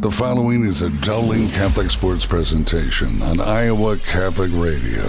The following is a Dowling Catholic Sports presentation on Iowa Catholic Radio.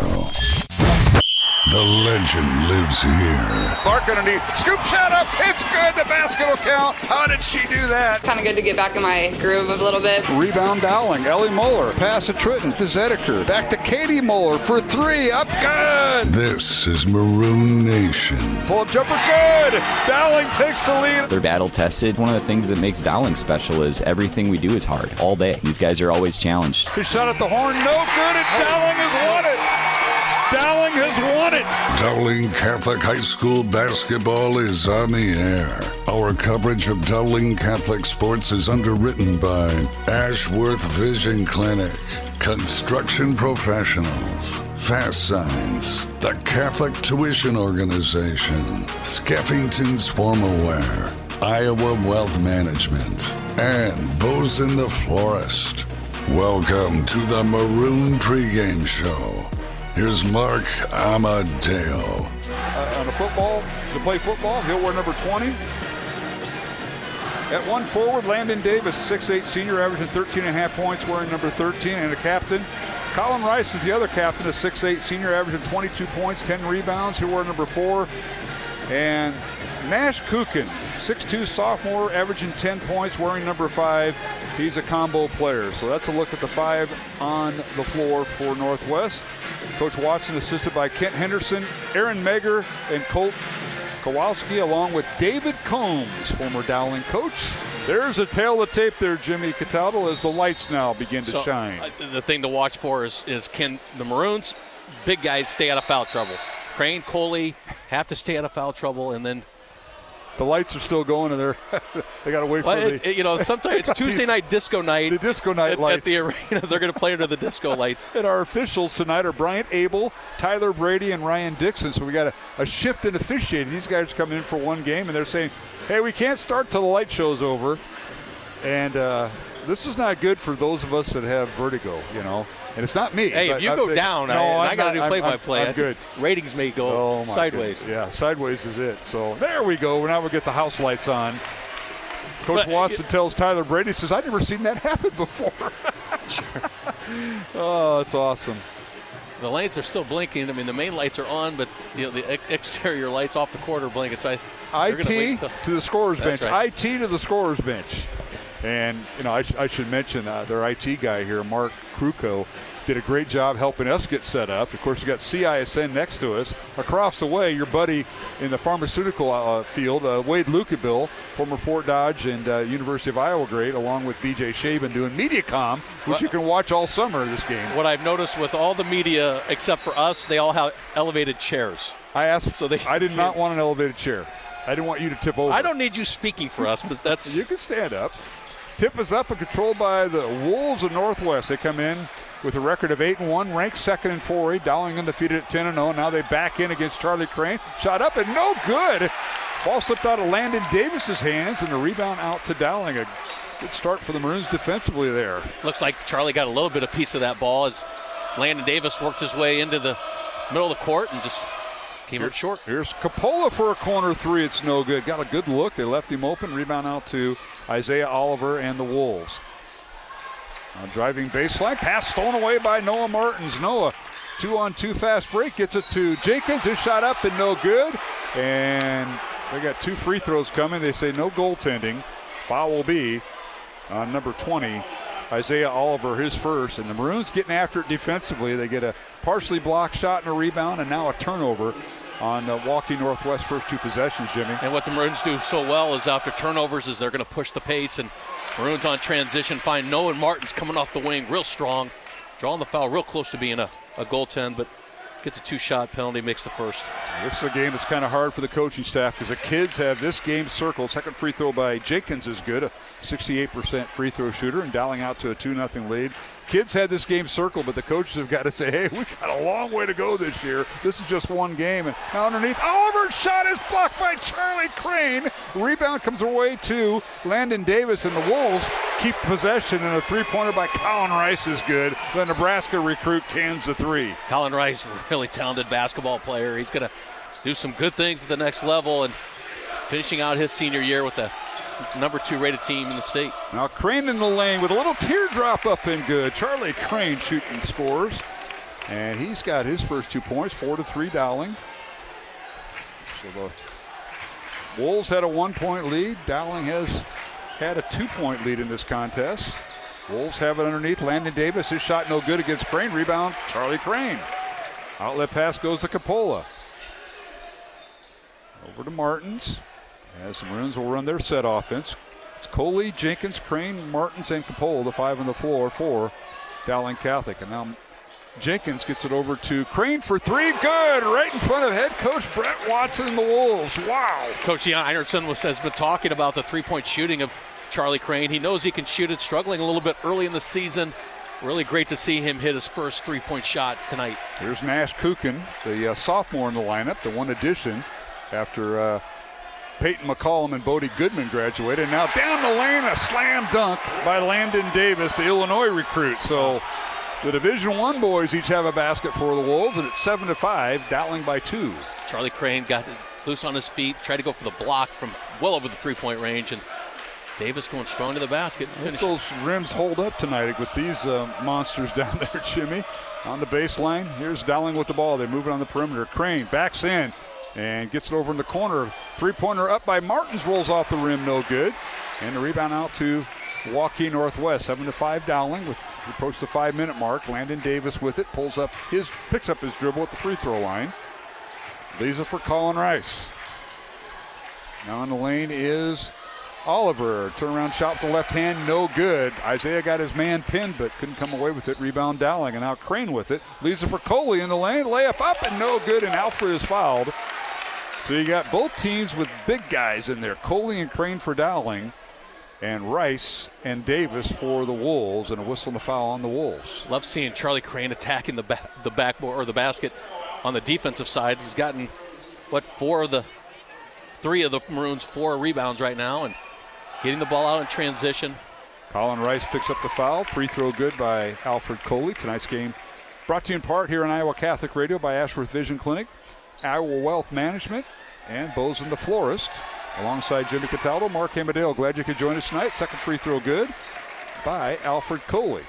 The legend lives here. Clark underneath. Scoop shot up. It's good. The basket will count. How did she do that? Kind of good to get back in my groove a little bit. Rebound Dowling. Ellie Muller. Pass to Tritton to Zedeker. Back to Katie Muller for three. Up good. This is Maroon Nation. Pull-up jumper good. Dowling takes the lead. They're battle tested. One of the things that makes Dowling special is everything we do is hard all day. These guys are always challenged. His shot at the horn. No good. And Dowling has won it. Dowling has won it. Dowling Catholic High School basketball is on the air. Our coverage of Dowling Catholic sports is underwritten by Ashworth Vision Clinic, Construction Professionals, Fast Signs, the Catholic Tuition Organization, Skeffington's Formal Wear, Iowa Wealth Management, and Bosun the Florist. Welcome to the Maroon Pregame Show. Here's Mark Amadeo. On the football, to play football, he'll wear number 20. At one forward, Landon Davis, 6'8", senior, averaging 13.5 points, wearing number 13, and a captain. Colin Rice is the other captain, a 6'8", senior, averaging 22 points, 10 rebounds. He'll wear number 4. And Nash Kukin, 6'2", sophomore, averaging 10 points, wearing number 5. He's a combo player. So that's a look at the 5 on the floor for Northwest. Coach Watson assisted by Kent Henderson, Aaron Megger, and Colt Kowalski, along with David Combs, former Dowling coach. There's a tail of tape there, Jimmy Cataldo, as the lights now begin to shine. The thing to watch for is can the Maroons, big guys, stay out of foul trouble. Crane, Coley have to stay out of foul trouble, and then the lights are still going, and they got to wait for the. Sometimes it's Tuesday night disco night. The disco night lights at the arena. They're going to play under the disco lights. And our officials tonight are Bryant Abel, Tyler Brady, and Ryan Dixon. So we got a shift in officiating. These guys are coming in for one game, and they're saying, "Hey, we can't start till the light show's over." And this is not good for those of us that have vertigo, And it's not me. Hey, if you go down, I got to do play-by-play. I'm good. Ratings may go sideways. Goodness. Yeah, sideways is it. So there we go. Now we'll get the house lights on. Coach Watson tells Tyler Brady, says, "I've never seen that happen before." Sure. Oh, it's awesome. The lights are still blinking. I mean, the main lights are on, but the exterior lights off the quarter blink. It's IT to the scorer's bench. Right. IT to the scorer's bench. And, I should mention their IT guy here, Mark Kruko, did a great job helping us get set up. Of course, we got CISN next to us. Across the way, your buddy in the pharmaceutical field, Wade Lucabill, former Fort Dodge and University of Iowa grade, along with BJ Shaban doing MediaCom, which you can watch all summer of this game. What I've noticed with all the media, except for us, they all have elevated chairs. I did not want an elevated chair. I didn't want you to tip over. I don't need you speaking for us, but that's... You can stand up. Tip is up and controlled by the Wolves of Northwest. They come in with a record of 8-1, ranked second in 4A. Dowling undefeated at 10-0. Now they back in against Charlie Crane. Shot up and no good. Ball slipped out of Landon Davis's hands, and the rebound out to Dowling. A good start for the Maroons defensively there. Looks like Charlie got a little bit of piece of that ball as Landon Davis worked his way into the middle of the court and just came up short. Here's Coppola for a corner three. It's no good. Got a good look. They left him open. Rebound out to Isaiah Oliver and the Wolves. Driving baseline. Pass stolen away by Noah Martins. Noah, 2-on-2 fast break. Gets it to Jenkins. His shot up and no good. And they got 2 free throws coming. They say no goaltending. Foul will be on number 20, Isaiah Oliver, his first. And the Maroons getting after it defensively. They get a partially blocked shot and a rebound, and now a turnover on Waukee Northwest first 2 possessions, Jimmy. And what the Maroons do so well is after turnovers is they're going to push the pace, and Maroons on transition find Noah Martins coming off the wing real strong, drawing the foul real close to being a goaltend, but gets a 2-shot penalty, makes the first. This is a game that's kind of hard for the coaching staff because the kids have this game circled. Second free throw by Jenkins is good, a 68% free throw shooter, and Dowling out to a 2-0 lead. Kids had this game circled, but the coaches have got to say, hey, we got a long way to go this year. This is just one game. And now underneath, Oliver's shot is blocked by Charlie Crane. Rebound comes away to Landon Davis, and the Wolves keep possession, and a three-pointer by Colin Rice is good. The Nebraska recruit cans the 3. Colin Rice, really talented basketball player. He's going to do some good things at the next level, and finishing out his senior year with a number 2 rated team in the state. Now Crane in the lane with a little teardrop up and good. Charlie Crane shooting scores. And he's got his first 2 points, 4-3 Dowling. So the Wolves had a 1-point lead. Dowling has had a 2-point lead in this contest. Wolves have it underneath. Landon Davis, his shot no good against Crane. Rebound, Charlie Crane. Outlet pass goes to Coppola. Over to Martins. As the Maroons will run their set offense. It's Coley, Jenkins, Crane, Martins, and Coppola, the 5 on the floor for Dowling Catholic. And now Jenkins gets it over to Crane for 3. Good! Right in front of head coach Brett Watson and the Wolves. Wow! Coach Ian Einertson has been talking about the 3-point shooting of Charlie Crane. He knows he can shoot it, struggling a little bit early in the season. Really great to see him hit his first 3-point shot tonight. Here's Nash Kukin, the sophomore in the lineup, the one addition after Peyton McCollum and Bodie Goodman graduated. Now down the lane, a slam dunk by Landon Davis, the Illinois recruit. So the Division I boys each have a basket for the Wolves, and it's 7-5, Dowling by 2. Charlie Crane got loose on his feet, tried to go for the block from well over the 3-point range, and Davis going strong to the basket. Those rims hold up tonight with these monsters down there, Jimmy. On the baseline, here's Dowling with the ball. They move it on the perimeter. Crane backs in and gets it over in the corner. 3-pointer up by Martins, rolls off the rim, no good. And the rebound out to Waukee Northwest. 7-5 Dowling with approach the 5-minute mark. Landon Davis with it, picks up his dribble at the free throw line. Leaves it for Colin Rice. Now in the lane is Oliver. Turnaround shot with the left hand, no good. Isaiah got his man pinned, but couldn't come away with it. Rebound Dowling, and now Crane with it. Leaves it for Coley in the lane. Layup up and no good, and Alfred is fouled. So you got both teams with big guys in there. Coley and Crane for Dowling, and Rice and Davis for the Wolves, and a whistle and a foul on the Wolves. Love seeing Charlie Crane attacking the backboard or the basket on the defensive side. He's gotten, 3 of the Maroons' 4 rebounds right now, and getting the ball out in transition. Colin Rice picks up the foul. Free throw good by Alfred Coley. Tonight's game brought to you in part here on Iowa Catholic Radio by Ashworth Vision Clinic, Iowa Wealth Management, and Bozen the Florist. Alongside Jimmy Cataldo, Mark Amadeo. Glad you could join us tonight. Second free throw good by Alfred Coley.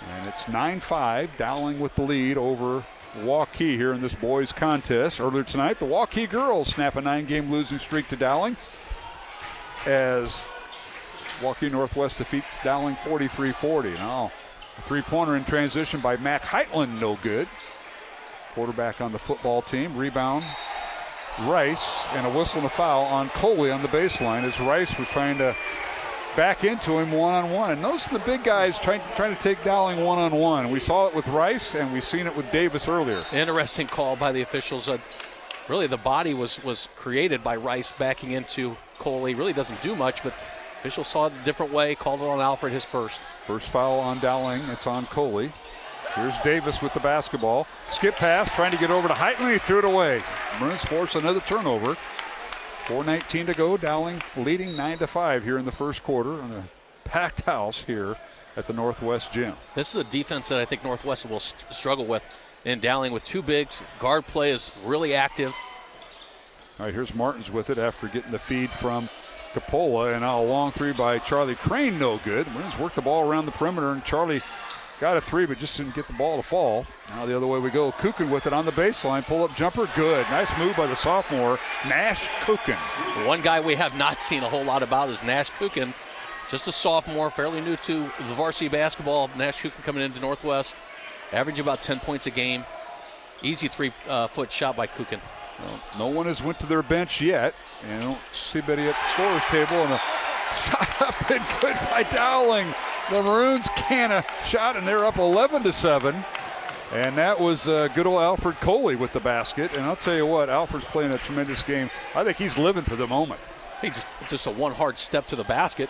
And it's 9-5, Dowling with the lead over Waukee here in this boys contest. Earlier tonight, the Waukee girls snap a 9-game losing streak to Dowling as Waukee Northwest defeats Dowling 43-40. Now, a 3-pointer in transition by Mac Heitland, no good. Quarterback on the football team. Rebound, Rice, and a whistle and a foul on Coley on the baseline as Rice was trying to back into him one-on-one. And those are the big guys trying to take Dowling one-on-one. We saw it with Rice, and we've seen it with Davis earlier. Interesting call by the officials. Really, the body was created by Rice backing into Coley. Really doesn't do much, but officials saw it a different way, called it on Alfred, his first. First foul on Dowling. It's on Coley. Here's Davis with the basketball. Skip pass, trying to get over to Heitland. He threw it away. Maroons force another turnover. 4:19 to go. Dowling leading 9-5 here in the first quarter on a packed house here at the Northwest Gym. This is a defense that I think Northwest will struggle with. And Dowling with 2 bigs. Guard play is really active. All right, here's Martins with it after getting the feed from Coppola. And now a long 3 by Charlie Crane, no good. Maroons work the ball around the perimeter, and Charlie got a 3, but just didn't get the ball to fall. Now the other way we go. Kukin with it on the baseline. Pull-up jumper, good. Nice move by the sophomore, Nash Kukin. One guy we have not seen a whole lot about is Nash Kukin. Just a sophomore, fairly new to the varsity basketball. Nash Kukin coming into Northwest. Average about 10 points a game. Easy 3-foot shot by Kukin. Well, no one has went to their bench yet. And I don't see anybody at the scorer's table. And a shot up and good by Dowling. The Maroons can a shot, and they're up 11-7. And that was good old Alfred Coley with the basket. And I'll tell you what, Alfred's playing a tremendous game. I think he's living for the moment. He just a one hard step to the basket.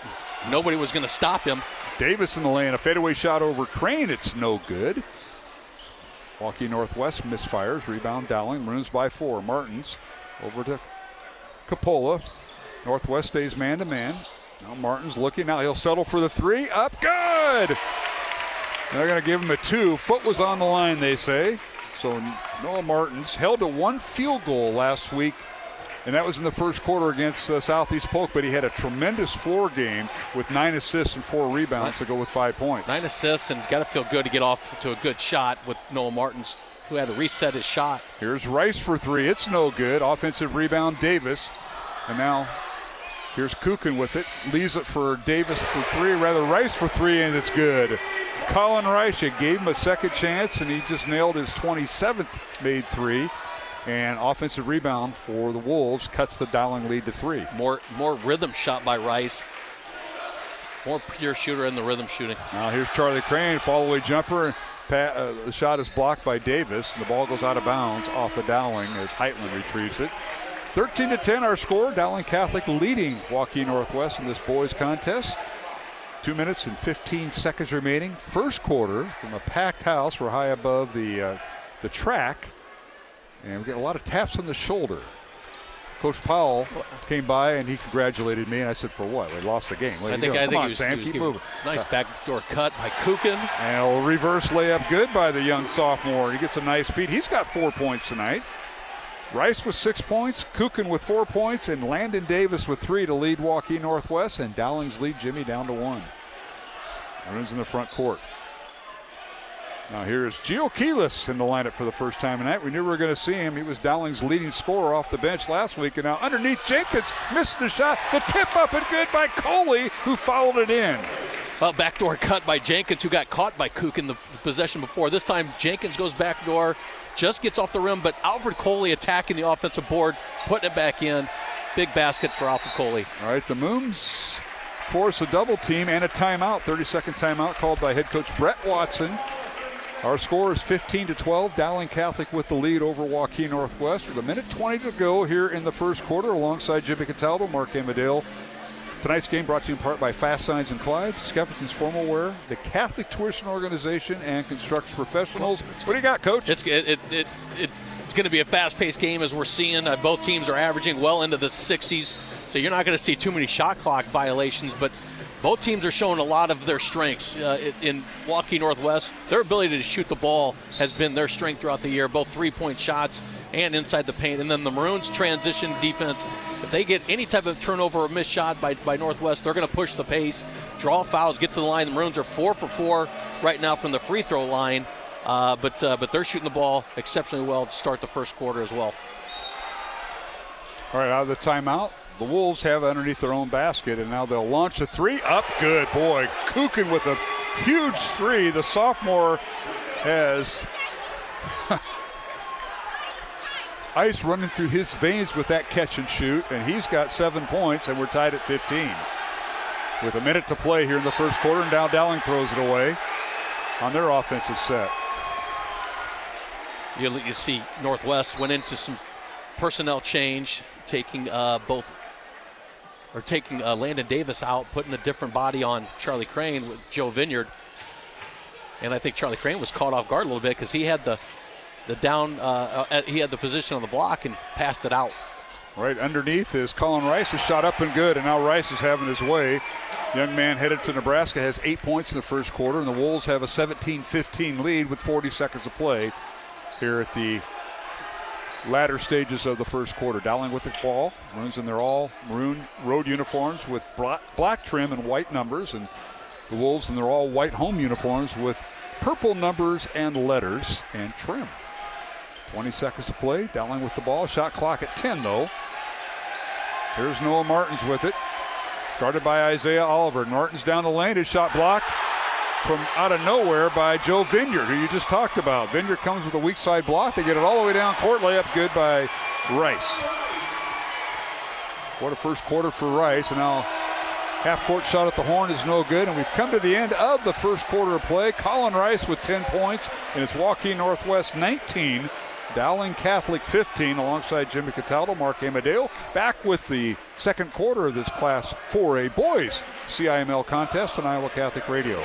Nobody was going to stop him. Davis in the lane, a fadeaway shot over Crane. It's no good. Waukee Northwest misfires. Rebound Dowling. Maroons by 4. Martins over to Coppola. Northwest stays man-to-man. Now Martin's looking. Now he'll settle for the 3. Up, good! They're going to give him a 2. Foot was on the line, they say. So Noah Martins held to 1 field goal last week And that was in the first quarter against Southeast Polk, but he had a tremendous floor game with 9 assists and 4 rebounds to go with 5 points. 9 assists, and got to feel good to get off to a good shot with Noah Martins, who had to reset his shot. Here's Rice for 3. It's no good. Offensive rebound, Davis. And now here's Kukin with it. Leaves it for Davis for 3, rather Rice for 3, and it's good. Colin Rice, you gave him a second chance, and he just nailed his 27th made 3. And offensive rebound for the Wolves cuts the Dowling lead to 3. More rhythm shot by Rice. More pure shooter in the rhythm shooting. Now here's Charlie Crane, fall-away jumper. The shot is blocked by Davis, and the ball goes out of bounds off the Dowling as Heitland retrieves it. 13-10 our score. Dowling Catholic leading Waukee Northwest in this boys contest. 2 minutes and 15 seconds remaining. First quarter from a packed house. We're high above the track. And we get a lot of taps on the shoulder. Coach Powell came by and he congratulated me, and I said, "For what? We lost the game." I think he was keep moving. Nice backdoor cut by Kukin. And a reverse layup, good by the young sophomore. He gets a nice feed. He's got 4 points tonight. Rice with 6 points, Kukin with 4 points, and Landon Davis with 3 to lead Waukee Northwest. And Dowling's lead Jimmy down to 1. Maroons in the front court. Now here's Gio Keelis in the lineup for the first time tonight. We knew we were going to see him. He was Dowling's leading scorer off the bench last week. And now underneath Jenkins, missed the shot. The tip up and good by Coley, who fouled it in. Well, backdoor cut by Jenkins, who got caught by Kukin the possession before. This time Jenkins goes backdoor, just gets off the rim, but Alfred Coley attacking the offensive board, putting it back in. Big basket for Alfred Coley. All right, the Moons force a double team and a timeout, 30-second timeout called by head coach Brett Watson. Our score is 15-12. Dowling Catholic with the lead over Waukee Northwest with 1:20 to go here in the first quarter. Alongside Jimmy Cataldo, Mark Amadale. Tonight's game brought to you in part by Fast Signs and Clyde, Skeffington's Formal Wear, the Catholic Tuition Organization, and Construction Professionals. What do you got, Coach? It's going to be a fast-paced game, as we're seeing. Both teams are averaging well into the 60s, so you're not going to see too many shot clock violations, but both teams are showing a lot of their strengths. In Waukee Northwest, their ability to shoot the ball has been their strength throughout the year, both three-point shots and inside the paint. And then the Maroons' transition defense, if they get any type of turnover or missed shot by Northwest, they're going to push the pace, draw fouls, get to the line. The Maroons are 4 for 4 right now from the free throw line, but they're shooting the ball exceptionally well to start the first quarter as well. All right, out of the timeout. The Wolves have it underneath their own basket, and now they'll launch a 3. Up good, boy. Kukin with a huge 3. The sophomore has ice running through his veins with that catch and shoot, and he's got 7 points, and we're tied at 15. With a minute to play here in the first quarter, and now Dowling throws it away on their offensive set. You see Northwest went into some personnel change, taking Landon Davis out, putting a different body on Charlie Crane with Joe Vineyard. And I think Charlie Crane was caught off guard a little bit because he had he had the position on the block and passed it out. Right underneath is Colin Rice, who shot up and good, and now Rice is having his way. Young man headed to Nebraska has 8 points in the first quarter, and the Wolves have a 17-15 lead with 40 seconds to play here at the latter stages of the first quarter. Dowling with the ball. Maroons in their all maroon road uniforms with black trim and white numbers, and the Wolves in their all white home uniforms with purple numbers and letters and trim. 20 seconds to play. Dowling with the ball. Shot clock at 10 though. Here's Noah Martins with it. Guarded by Isaiah Oliver. Martins down the lane. His shot blocked from out of nowhere by Joe Vineyard, who you just talked about. Vineyard comes with a weak side block. They get it all the way down court. Layup good by Rice. What a first quarter for Rice. And now half-court shot at the horn is no good. And we've come to the end of the first quarter of play. Colin Rice with 10 points. And it's Waukee Northwest 19. Dowling Catholic 15 alongside Jimmy Cataldo, Mark Amadale. Back with the second quarter of this Class 4A Boys CIML contest on Iowa Catholic Radio.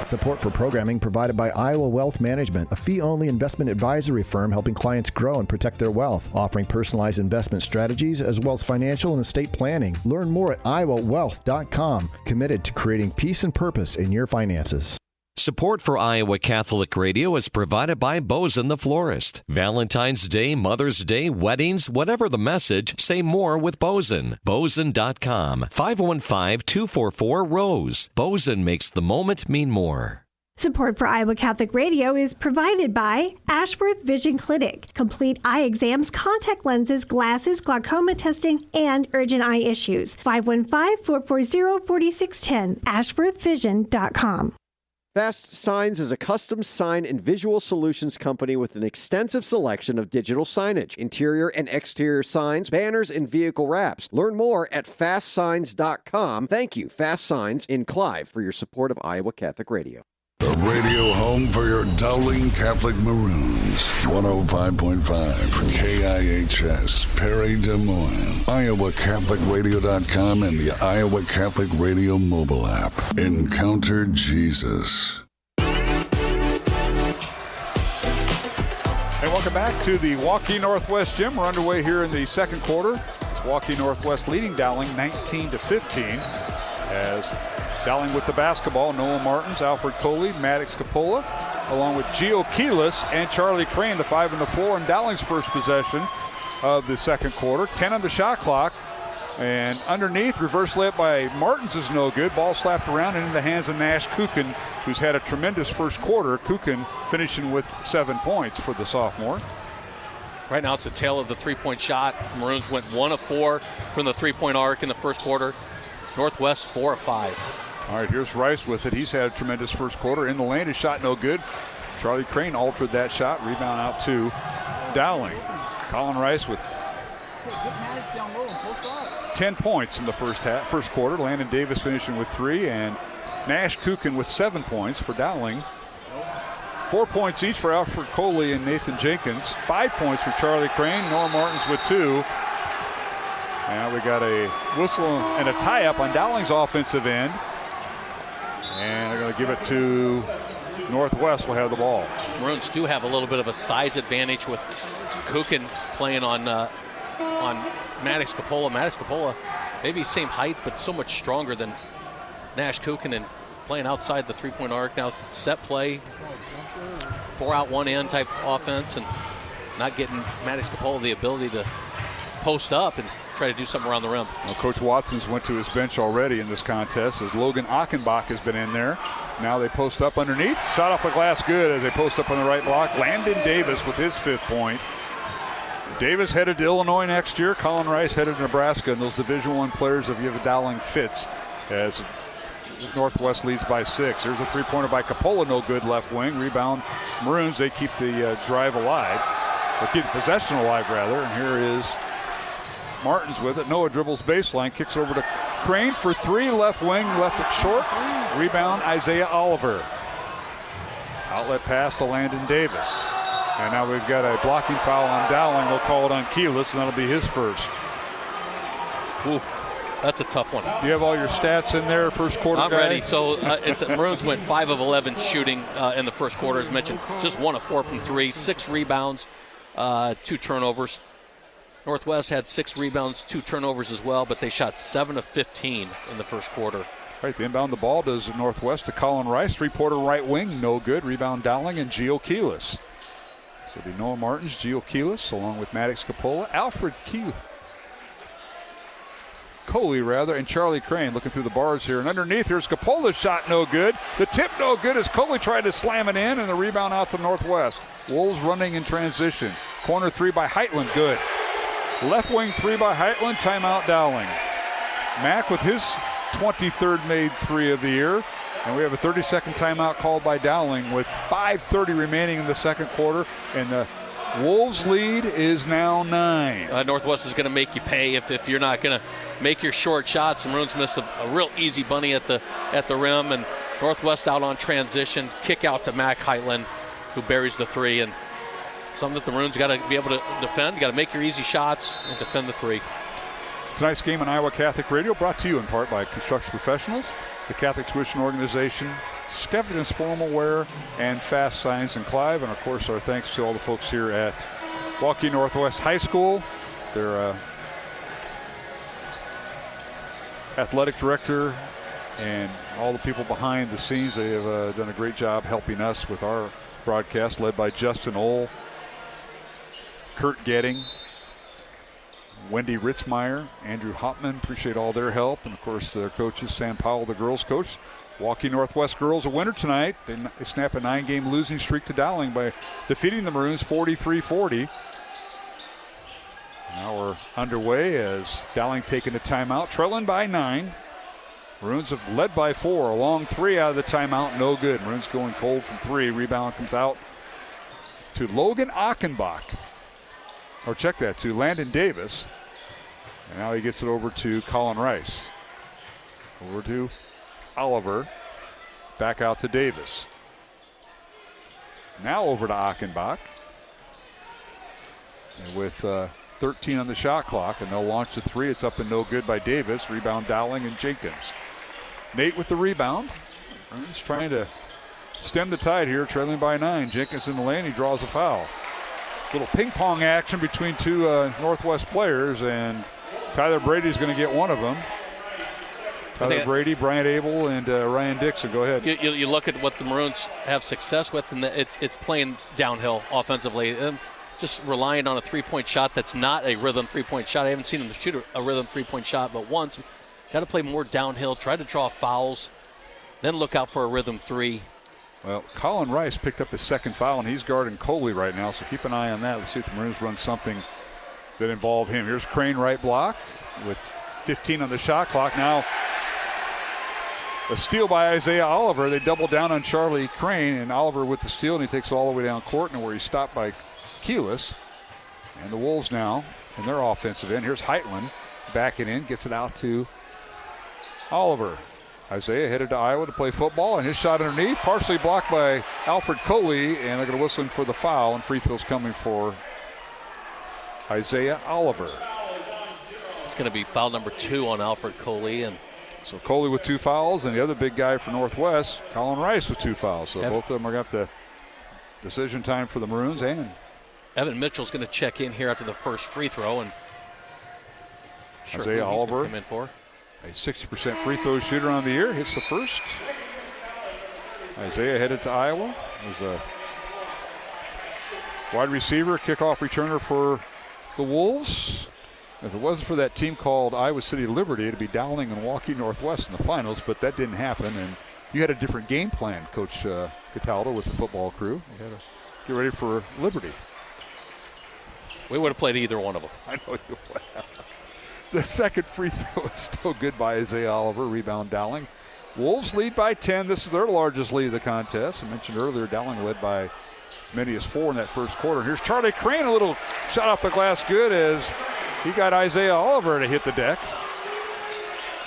Support for programming provided by Iowa Wealth Management, a fee-only investment advisory firm helping clients grow and protect their wealth, offering personalized investment strategies as well as financial and estate planning. Learn more at iowawealth.com, committed to creating peace and purpose in your finances. Support for Iowa Catholic Radio is provided by Bozen the Florist. Valentine's Day, Mother's Day, weddings, whatever the message, say more with Bozen. Bozen.com, 515-244-ROSE. Bozen makes the moment mean more. Support for Iowa Catholic Radio is provided by Ashworth Vision Clinic. Complete eye exams, contact lenses, glasses, glaucoma testing, and urgent eye issues. 515-440-4610. AshworthVision.com. Fast Signs is a custom sign and visual solutions company with an extensive selection of digital signage, interior and exterior signs, banners, and vehicle wraps. Learn more at fastsigns.com. Thank you, Fast Signs in Clive, for your support of Iowa Catholic Radio. The radio home for your Dowling Catholic Maroons. 105.5 KIHS, Perry, Des Moines. IowaCatholicRadio.com and the Iowa Catholic Radio mobile app. Encounter Jesus. Hey, welcome back to the Waukee Northwest Gym. We're underway here in the second quarter. It's Waukee Northwest leading Dowling 19-15 as Dowling with the basketball, Noah Martins, Alfred Coley, Maddox Capola, along with Gio Keelis and Charlie Crane, the 5 and the 4, in Dowling's first possession of the second quarter. 10 on the shot clock, and underneath, reverse layup by Martins is no good. Ball slapped around and in the hands of Nash Kukin, who's had a tremendous first quarter. Kukin finishing with 7 points for the sophomore. Right now it's the tail of the three-point shot. Maroons went 1 of 4 from the three-point arc in the first quarter. Northwest 4 of 5. All right, here's Rice with it. He's had a tremendous first quarter. In the lane, his shot no good. Charlie Crane altered that shot. Rebound out to Dowling. Colin Rice with 10 points in the first quarter. Landon Davis finishing with 3, and Nash Kukin with 7 points for Dowling. 4 points each for Alfred Coley and Nathan Jenkins. 5 points for Charlie Crane. Noah Martins with 2. Now we got a whistle and a tie-up on Dowling's offensive end. And they're going to give it to Northwest. Will have the ball. Maroons do have a little bit of a size advantage with Kukin playing on Maddox Capola. Maddox Capola, maybe same height, but so much stronger than Nash Kukin, and playing outside the three-point arc. Now set play, 4 out 1 in type offense, and not getting Maddox Capola the ability to post up and try to do something around the rim. Well, Coach Watson's went to his bench already in this contest as Logan Achenbach has been in there. Now they post up underneath. Shot off the glass good as they post up on the right block. Landon Davis with his 5th point. Davis headed to Illinois next year. Colin Rice headed to Nebraska, and those Division I players of Dowling fits as Northwest leads by 6. There's a three-pointer by Capola, no good, left wing. Rebound Maroons. They keep the drive alive, or keep the possession alive rather. And here is Martins with it. Noah dribbles baseline, kicks over to Crane for 3, left wing, left it short. Rebound Isaiah Oliver. Outlet pass to Landon Davis. And now we've got a blocking foul on Dowling. They'll call it on Keelis, and that'll be his first. Ooh, that's a tough one. You have all your stats in there, first quarter, I'm guy? ready. So Maroons went 5 of 11 shooting in the first quarter. As mentioned, just 1 of 4 from 3, 6 rebounds, 2 turnovers. Northwest had 6 rebounds, 2 turnovers as well, but they shot 7 of 15 in the first quarter. Right, the inbound the ball does Northwest to Colin Rice. Three-pointer right wing, no good. Rebound Dowling and Gio Keelis. So it'll be Noah Martins, Gio Keelis, along with Maddox Capola, Alfred Coley, and Charlie Crane looking through the bars here. And underneath, here's Capola's shot, no good. The tip, no good, as Coley tried to slam it in, and the rebound out to Northwest. Wolves running in transition. Corner 3 by Heitland, good. Left wing 3 by Heitland, timeout Dowling. Mack with his 23rd made 3 of the year. And we have a 30-second timeout called by Dowling with 5:30 remaining in the second quarter. And the Wolves lead is now 9. Northwest is going to make you pay if you're not going to make your short shots. The Maroons missed a real easy bunny at the rim. And Northwest out on transition. Kick out to Mack Heitland, who buries the 3. And something that the Maroons got to be able to defend. You got to make your easy shots and defend the 3. Tonight's game on Iowa Catholic Radio brought to you in part by Construction Professionals, the Catholic Tuition Organization, Skeffington's Formal Wear, and Fast Signs in Clive. And of course, our thanks to all the folks here at Waukee Northwest High School. Their athletic director, and all the people behind the scenes. They have done a great job helping us with our broadcast, led by Justin Ohl, Kurt Getting, Wendy Ritzmeyer, Andrew Hopman. Appreciate all their help. And, of course, their coaches, Sam Powell, the girls' coach. Waukee Northwest girls a winner tonight. They snap a 9-game losing streak to Dowling by defeating the Maroons 43-40. Now we're underway as Dowling taking a timeout, trailing by 9. Maroons have led by 4. A long 3 out of the timeout, no good. Maroons going cold from 3. Rebound comes out to Logan Achenbach. Or check that, to Landon Davis. And now he gets it over to Colin Rice. Over to Oliver. Back out to Davis. Now over to Achenbach. And with 13 on the shot clock, and they'll launch the 3. It's up and no good by Davis. Rebound Dowling and Jenkins. Nate with the rebound. Maroons trying to stem the tide here, trailing by 9. Jenkins in the lane, he draws a foul. Little ping pong action between two Northwest players, and Tyler Brady's going to get one of them. Tyler Brady, Bryant Abel, and Ryan Dixon. Go ahead. You look at what the Maroons have success with, and it's playing downhill offensively. Just relying on a three-point shot that's not a rhythm three-point shot. I haven't seen them shoot a rhythm three-point shot but once. Got to play more downhill, try to draw fouls, then look out for a rhythm 3. Well, Colin Rice picked up his second foul, and he's guarding Coley right now, so keep an eye on that. Let's see if the Maroons run something that involve him. Here's Crane right block with 15 on the shot clock. Now a steal by Isaiah Oliver. They double down on Charlie Crane, and Oliver with the steal, and he takes it all the way down court, and where he's stopped by Keelis. And the Wolves now in their offensive end. Here's Heitland backing in, gets it out to Oliver. Isaiah headed to Iowa to play football, and his shot underneath, partially blocked by Alfred Coley, and they're going to whistle him for the foul, and free throws coming for Isaiah Oliver. It's going to be foul number 2 on Alfred Coley. And so Coley with 2 fouls, and the other big guy for Northwest, Colin Rice, with 2 fouls. So both of them are going to have the decision time for the Maroons. And Evan Mitchell's going to check in here after the first free throw. And Isaiah Oliver, come in for a 60% free throw shooter on the year, hits the first. Isaiah headed to Iowa. Was a wide receiver, kickoff returner for the Wolves. If it wasn't for that team called Iowa City Liberty, it'd be Dowling and Waukee Northwest in the finals, but that didn't happen. And you had a different game plan, Coach Cataldo, with the football crew. You had to get ready for Liberty. We would have played either one of them. I know you would have. The second free throw is still good by Isaiah Oliver. Rebound Dowling. Wolves lead by 10. This is their largest lead of the contest. I mentioned earlier Dowling led by as many as 4 in that first quarter. Here's Charlie Crane, a little shot off the glass good as he got Isaiah Oliver to hit the deck.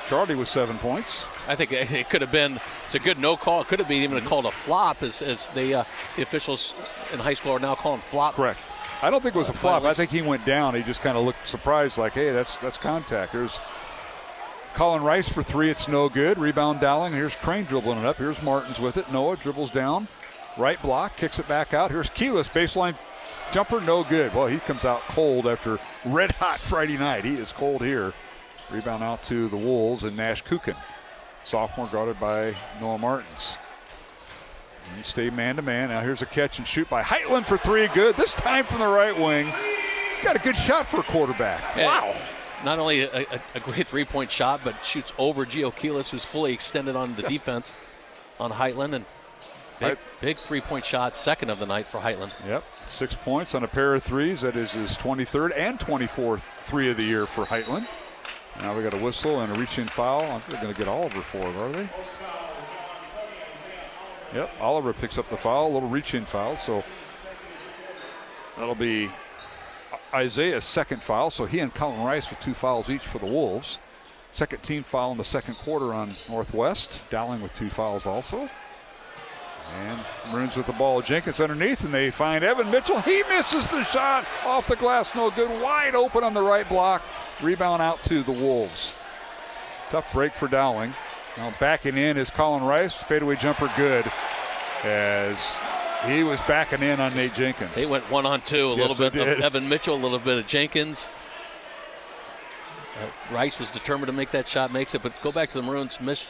Charlie with 7 points. I think it could have been, it's a good no call. It could have been even called a flop as the officials in high school are now calling flop. Correct. I don't think it was a flop. I think he went down. He just kind of looked surprised like, hey, that's contact. There's Colin Rice for 3. It's no good. Rebound Dowling. Here's Crane dribbling it up. Here's Martins with it. Noah dribbles down. Right block. Kicks it back out. Here's Keelis. Baseline jumper. No good. Well, he comes out cold after red hot Friday night. He is cold here. Rebound out to the Wolves and Nash Kukin. Sophomore guarded by Noah Martins. And you stay man-to-man. Now here's a catch and shoot by Heitland for 3. Good. This time from the right wing. Got a good shot for a quarterback. Yeah. Wow. Not only a great three-point shot, but shoots over Gio Keelis, who's fully extended on the defense on Heitland. And big three-point shot, second of the night for Heitland. Yep. 6 points on a pair of threes. That is his 23rd and 24th 3 of the year for Heitland. Now we got a whistle and a reach-in foul. I think they're going to get Oliver for it, are they? Yep, Oliver picks up the foul, a little reach-in foul, so that'll be Isaiah's second foul, so he and Colin Rice with 2 fouls each for the Wolves. Second team foul in the second quarter on Northwest. Dowling with 2 fouls also. And Maroons with the ball. Jenkins underneath, and they find Evan Mitchell. He misses the shot off the glass, no good. Wide open on the right block. Rebound out to the Wolves. Tough break for Dowling. Now backing in is Colin Rice. Fadeaway jumper good as he was backing in on Nate Jenkins. They went 1-on-2, a little bit of Evan Mitchell, a little bit of Jenkins. Rice was determined to make that shot, makes it, but go back to the Maroons missed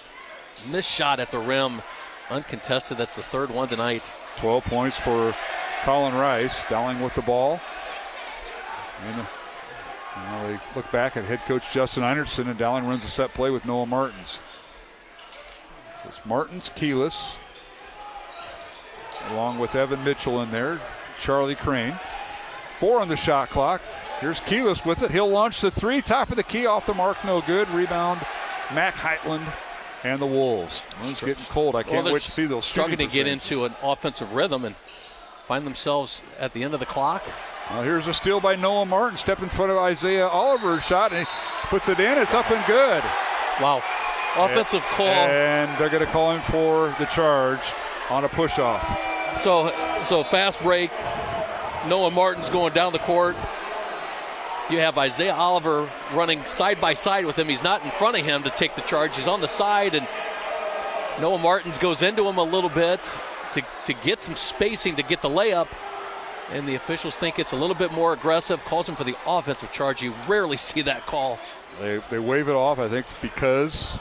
missed shot at the rim. Uncontested. That's the third one tonight. 12 points for Colin Rice. Dowling with the ball. And they look back at head coach Justin Einertson, and Dowling runs a set play with Noah Martins. So it's Martins, Keyless, along with Evan Mitchell in there, Charlie Crane. 4 on the shot clock. Here's Keyless with it. He'll launch the 3, top of the key, off the mark, no good. Rebound, Mac Heitland and the Wolves. It's getting cold. I can't wait to see those. Struggling to get into an offensive rhythm and find themselves at the end of the clock. Well, here's a steal by Noah Martin. Step in front of Isaiah Oliver's shot, and he puts it in. It's up and good. Wow. Offensive call. And they're going to call him for the charge on a push-off. So fast break. Noah Martin's going down the court. You have Isaiah Oliver running side by side with him. He's not in front of him to take the charge. He's on the side, and Noah Martins goes into him a little bit to get some spacing to get the layup. And the officials think it's a little bit more aggressive, calls him for the offensive charge. You rarely see that call. They wave it off, I think, because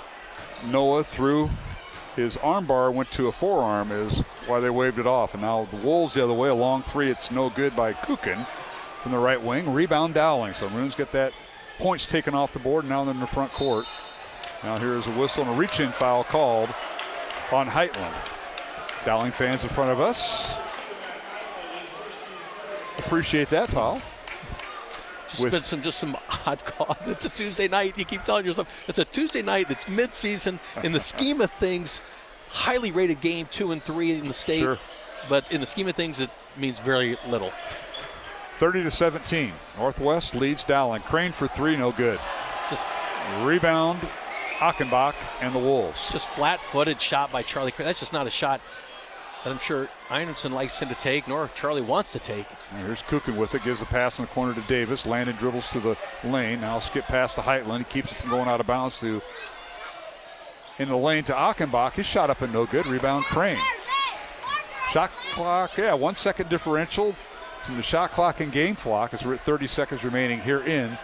Noah threw his arm bar, went to a forearm, is why they waved it off. And now the Wolves the other way, a long 3. It's no good by Kukin from the right wing. Rebound Dowling. So Maroons get that points taken off the board. Now they're in the front court. Now here's a whistle and a reach-in foul called on Heitland. Dowling fans in front of us appreciate that foul. Just some odd calls. It's a Tuesday night. You keep telling yourself it's a Tuesday night. It's mid-season. In the scheme of things, highly rated game 2 and 3 in the state. Sure. But in the scheme of things, it means very little. 30-17. Northwest leads Dowling. Crane for 3, no good. Just rebound, Achenbach and the Wolves. Just flat-footed shot by Charlie Crane. That's just not a shot that I'm sure Einertson likes him to take, nor Charlie wants to take. And here's Kukin with it, gives a pass in the corner to Davis. Landon dribbles to the lane. Now skip past to Heitland. He keeps it from going out of bounds in the lane to Achenbach. His shot up and no good. Rebound Crane. Shot clock, 1 second differential from the shot clock and game clock as we're at 30 seconds remaining here in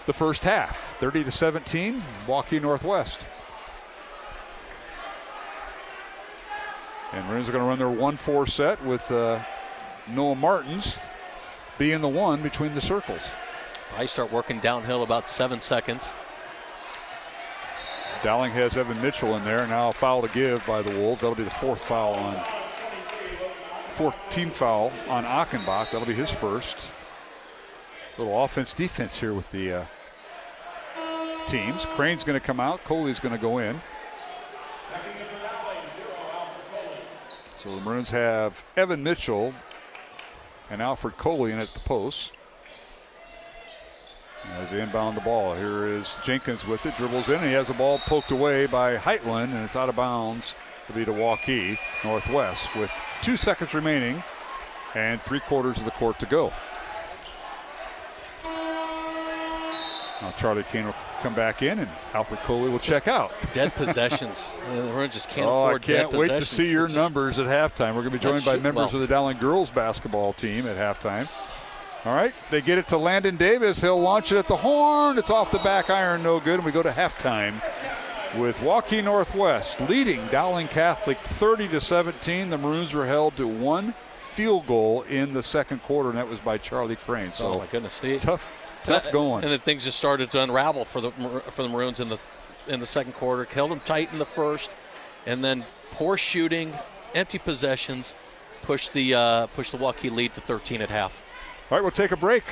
the first half. 30-17, Waukee Northwest. And Maroons are going to run their 1-4 set with Noah Martins being the one between the circles. I start working downhill about 7 seconds. Dowling has Evan Mitchell in there. Now a foul to give by the Wolves. That'll be the fourth team foul on Achenbach. That'll be his first. Little offense-defense here with the teams. Crane's going to come out. Coley's going to go in. So the Maroons have Evan Mitchell and Alfred Coley in at the post. As they inbound the ball, here is Jenkins with it, dribbles in, and he has the ball poked away by Heitland, and it's out of bounds to be to Waukee Northwest with 2 seconds remaining and 3/4 of the court to go. Now Charlie Kane will come back in, and Alfred Coley will check out. Dead possessions. The Maroons just can't afford dead possessions. I can't wait to see your numbers at halftime. We're going to be joined by members of the Dowling girls basketball team at halftime. All right, they get it to Landon Davis. He'll launch it at the horn. It's off the back iron, no good. And we go to halftime with Waukee Northwest leading Dowling Catholic 30-17. The Maroons were held to 1 field goal in the second quarter, and that was by Charlie Crane. So oh my goodness, tough going. And then things just started to unravel for the Maroons in the second quarter. Held them tight in the first, and then poor shooting, empty possessions, pushed the Waukee lead to 13 at half. All right, we'll take a break.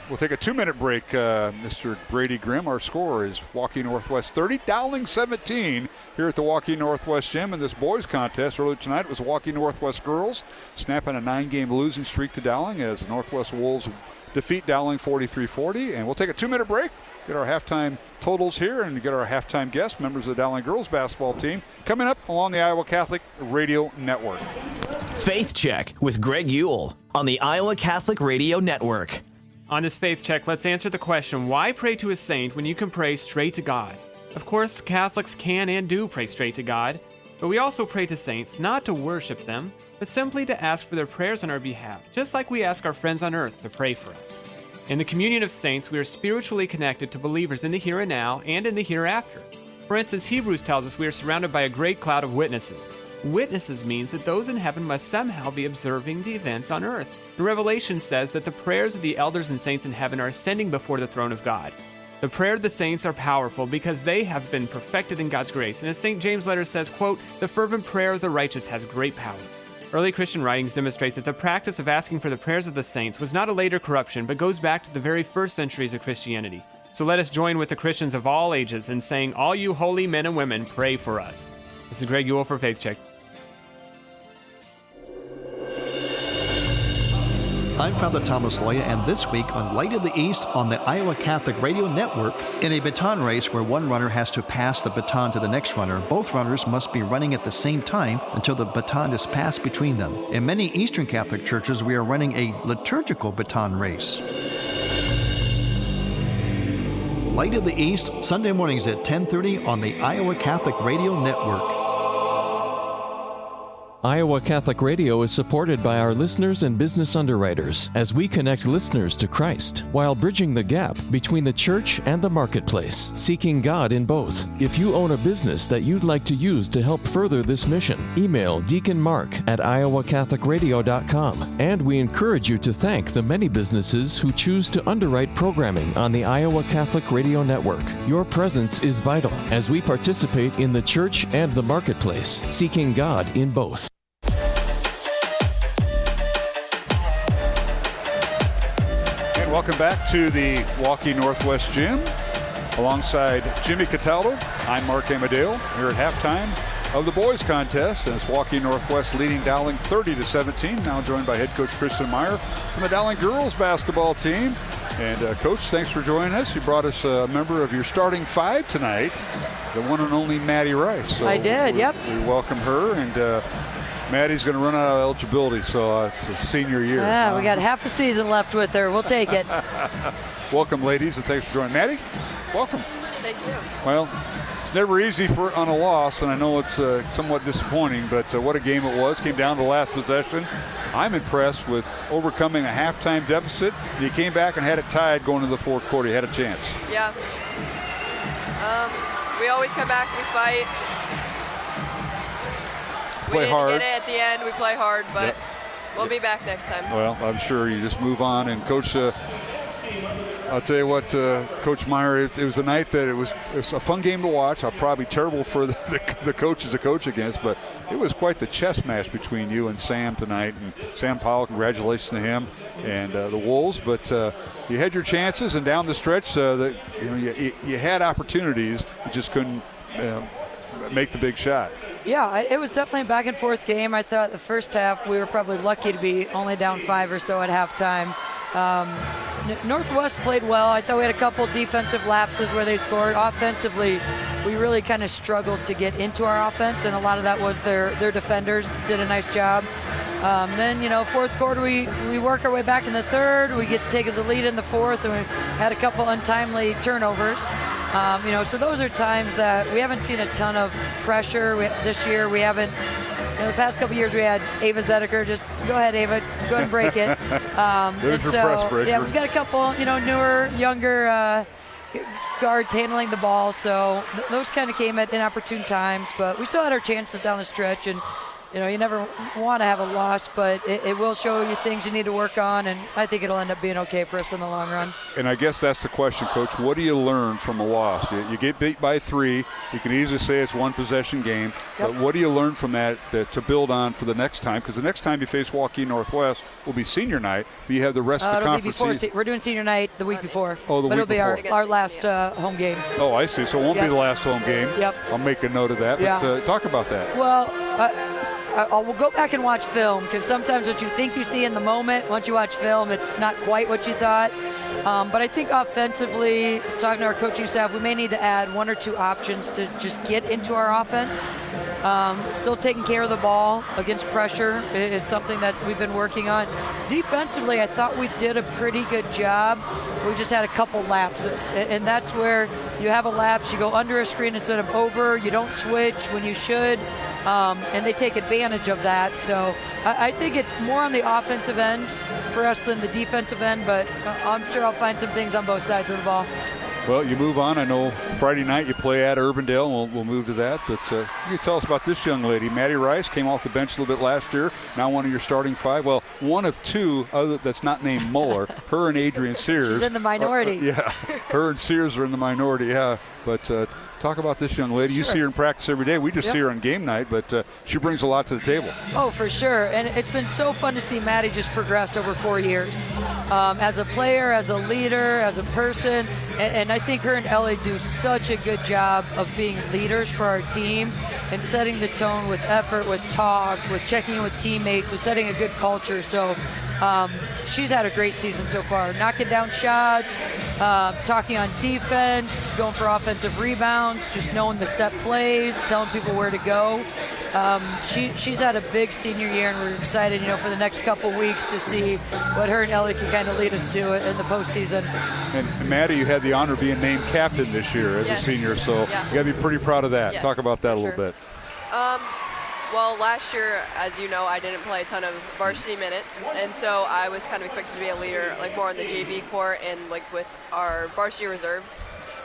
We'll take a 2-minute break. Mr. Brady Grimm, our score is Waukee Northwest 30, Dowling 17 here at the Waukee Northwest Gym. In this boys contest earlier tonight, it was Waukee Northwest girls snapping a 9-game losing streak to Dowling as the Northwest Wolves defeat Dowling 43-40. And we'll take a 2-minute break, get our halftime totals here, and get our halftime guests, members of the Dowling girls basketball team, coming up along the Iowa Catholic Radio Network. Faith Check with Greg Ewell on the Iowa Catholic Radio Network. On this Faith Check, let's answer the question, why pray to a saint when you can pray straight to God? Of course, Catholics can and do pray straight to God, but we also pray to saints not to worship them, but simply to ask for their prayers on our behalf, just like we ask our friends on earth to pray for us. In the communion of saints, we are spiritually connected to believers in the here and now and in the hereafter. For instance, Hebrews tells us we are surrounded by a great cloud of witnesses. Witnesses means that those in heaven must somehow be observing the events on earth. The Revelation says that the prayers of the elders and saints in heaven are ascending before the throne of God. The prayer of the saints are powerful because they have been perfected in God's grace. And as St. James' letter says, quote, "The fervent prayer of the righteous has great power." Early Christian writings demonstrate that the practice of asking for the prayers of the saints was not a later corruption, but goes back to the very first centuries of Christianity. So let us join with the Christians of all ages in saying, "All you holy men and women, pray for us." This is Greg Ewell for Faith Check. I'm Father Thomas Loya, and this week on Light of the East on the Iowa Catholic Radio Network, in a baton race where one runner has to pass the baton to the next runner, both runners must be running at the same time until the baton is passed between them. In many Eastern Catholic churches, we are running a liturgical baton race. Light of the East, Sunday mornings at 10:30 on the Iowa Catholic Radio Network. Iowa Catholic Radio is supported by our listeners and business underwriters as we connect listeners to Christ while bridging the gap between the church and the marketplace, seeking God in both. If you own a business that you'd like to use to help further this mission, email Deacon Mark at iowacatholicradio.com. And we encourage you to thank the many businesses who choose to underwrite programming on the Iowa Catholic Radio Network. Your presence is vital as we participate in the church and the marketplace, seeking God in both. Welcome back to the Waukee Northwest Gym. Alongside Jimmy Cataldo, I'm Mark Amadeo here at halftime of the boys contest. And it's Waukee Northwest leading Dowling 30-17. Now joined by head coach Kristen Meyer from the Dowling girls basketball team. And Coach, thanks for joining us. You brought us a member of your starting five tonight, the one and only Maddie Rice. So I did, yep. We welcome her, and Maddie's going to run out of eligibility, so it's a senior year. Yeah, we got half a season left with her. We'll take it. Welcome, ladies, and thanks for joining. Maddie, welcome. Thank you. Well, it's never easy on a loss, and I know it's somewhat disappointing, but what a game it was. Came down to the last possession. I'm impressed with overcoming a halftime deficit. You came back and had it tied going into the fourth quarter. You had a chance. Yeah. We always come back, we fight. Play we didn't hard. get it at the end. We play hard, but we'll be back next time. Well, I'm sure you just move on. And Coach, I'll tell you what, Coach Meyer, it was a night that it was a fun game to watch. I'm probably terrible for the coaches to coach against, but it was quite the chess match between you and Sam tonight. And Sam Powell, congratulations to him and the Wolves. But you had your chances, and down the stretch, you had opportunities. You just couldn't make the big shot. Yeah, it was definitely a back and forth game. I thought the first half we were probably lucky to be only down 5 or so at halftime. Northwest played well. I thought we had a couple defensive lapses where they scored. Offensively, we really kind of struggled to get into our offense, and a lot of that was their defenders did a nice job. Then, fourth quarter, we work our way back in the third. We get to take the lead in the fourth, and we had a couple untimely turnovers. So those are times that we haven't seen a ton of pressure this year. We haven't. The past couple years we had Ava Zedeker. Just go ahead, Ava, go ahead and break it. We've got a couple, newer, younger guards handling the ball. So those kind of came at inopportune times, but we still had our chances down the stretch. And you never want to have a loss, but it will show you things you need to work on, and I think it'll end up being okay for us in the long run. And I guess that's the question, Coach. What do you learn from a loss? You get beat by 3. You can easily say it's one possession game, but what do you learn from that to build on for the next time? Because the next time you face Waukee Northwest will be senior night, but you have the rest of the conference season. We're doing senior night the week before. Oh, the week before. It'll be our last home game. Oh, I see. So it won't be the last home game. Yep. I'll make a note of that. But talk about that. Well, we'll go back and watch film, because sometimes what you think you see in the moment, once you watch film, it's not quite what you thought. But I think offensively, talking to our coaching staff, we may need to add 1 or 2 options to just get into our offense. Still taking care of the ball against pressure is something that we've been working on. Defensively, I thought we did a pretty good job. We just had a couple lapses, and that's where you have a lapse, you go under a screen instead of over, you don't switch when you should, and they take advantage of that. So I think it's more on the offensive end for us than the defensive end, but I'm sure I'll find some things on both sides of the ball. Well, you move on. I know Friday night you play at Urbandale, and we'll move to that. But you can tell us about this young lady. Maddie Rice came off the bench a little bit last year. Now one of your starting five. Well, one of two that's not named Muller. Her and Adrian Sears. She's in the minority. Yeah, her and Sears are in the minority, yeah. But talk about this young lady. You see her in practice every day. We just see her on game night, but she brings a lot to the table. Oh, for sure. And it's been so fun to see Maddie just progress over 4 years. As a player, as a leader, as a person. And I think her and Ellie do such a good job of being leaders for our team and setting the tone with effort, with talk, with checking in with teammates, with setting a good culture. So she's had a great season so far. Knocking down shots, talking on defense, going for offensive rebounds, just knowing the set plays, telling people where to go. She's had a big senior year, and we're excited, for the next couple weeks to see what her and Ellie can kind of lead us to in the postseason. And Maddie, you had the honor of being named captain this year as a senior, so you got to be pretty proud of that. Yes, talk about that a little bit. Well, last year, as you know, I didn't play a ton of varsity minutes, and so I was kind of expected to be a leader, more on the JV court and with our varsity reserves.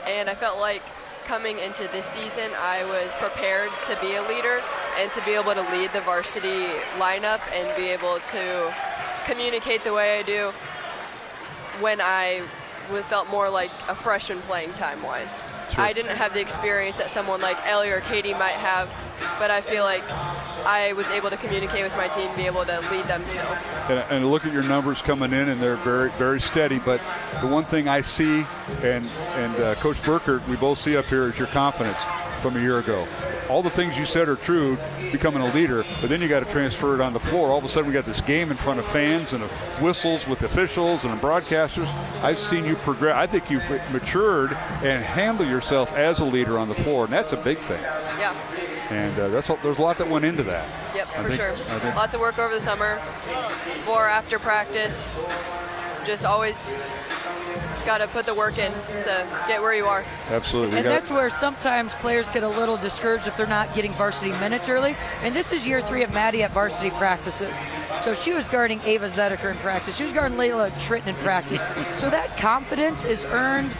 And I felt like coming into this season, I was prepared to be a leader and to be able to lead the varsity lineup and be able to communicate the way I do when I felt more like a freshman playing time-wise. Sure. I didn't have the experience that someone like Ellie or Katie might have, but I feel like I was able to communicate with my team and be able to lead them still. And look at your numbers coming in, and they're very, very steady. But the one thing I see, and Coach Burkert, we both see up here, is your confidence from a year ago. All the things you said are true, becoming a leader, but then you got to transfer it on the floor. All of a sudden, we got this game in front of fans and of whistles with officials and broadcasters. I've seen you progress. I think you've matured and handle yourself as a leader on the floor, and that's a big thing. Yeah. And there's a lot that went into that. Yep, for sure. Lots of work over the summer, before, after practice. Just always got to put the work in to get where you are. Absolutely. And that's where sometimes players get a little discouraged if they're not getting varsity minutes early. And this is year 3 of Maddie at varsity practices. So she was guarding Ava Zedeker in practice. She was guarding Layla Tritton in practice. So that confidence is earned.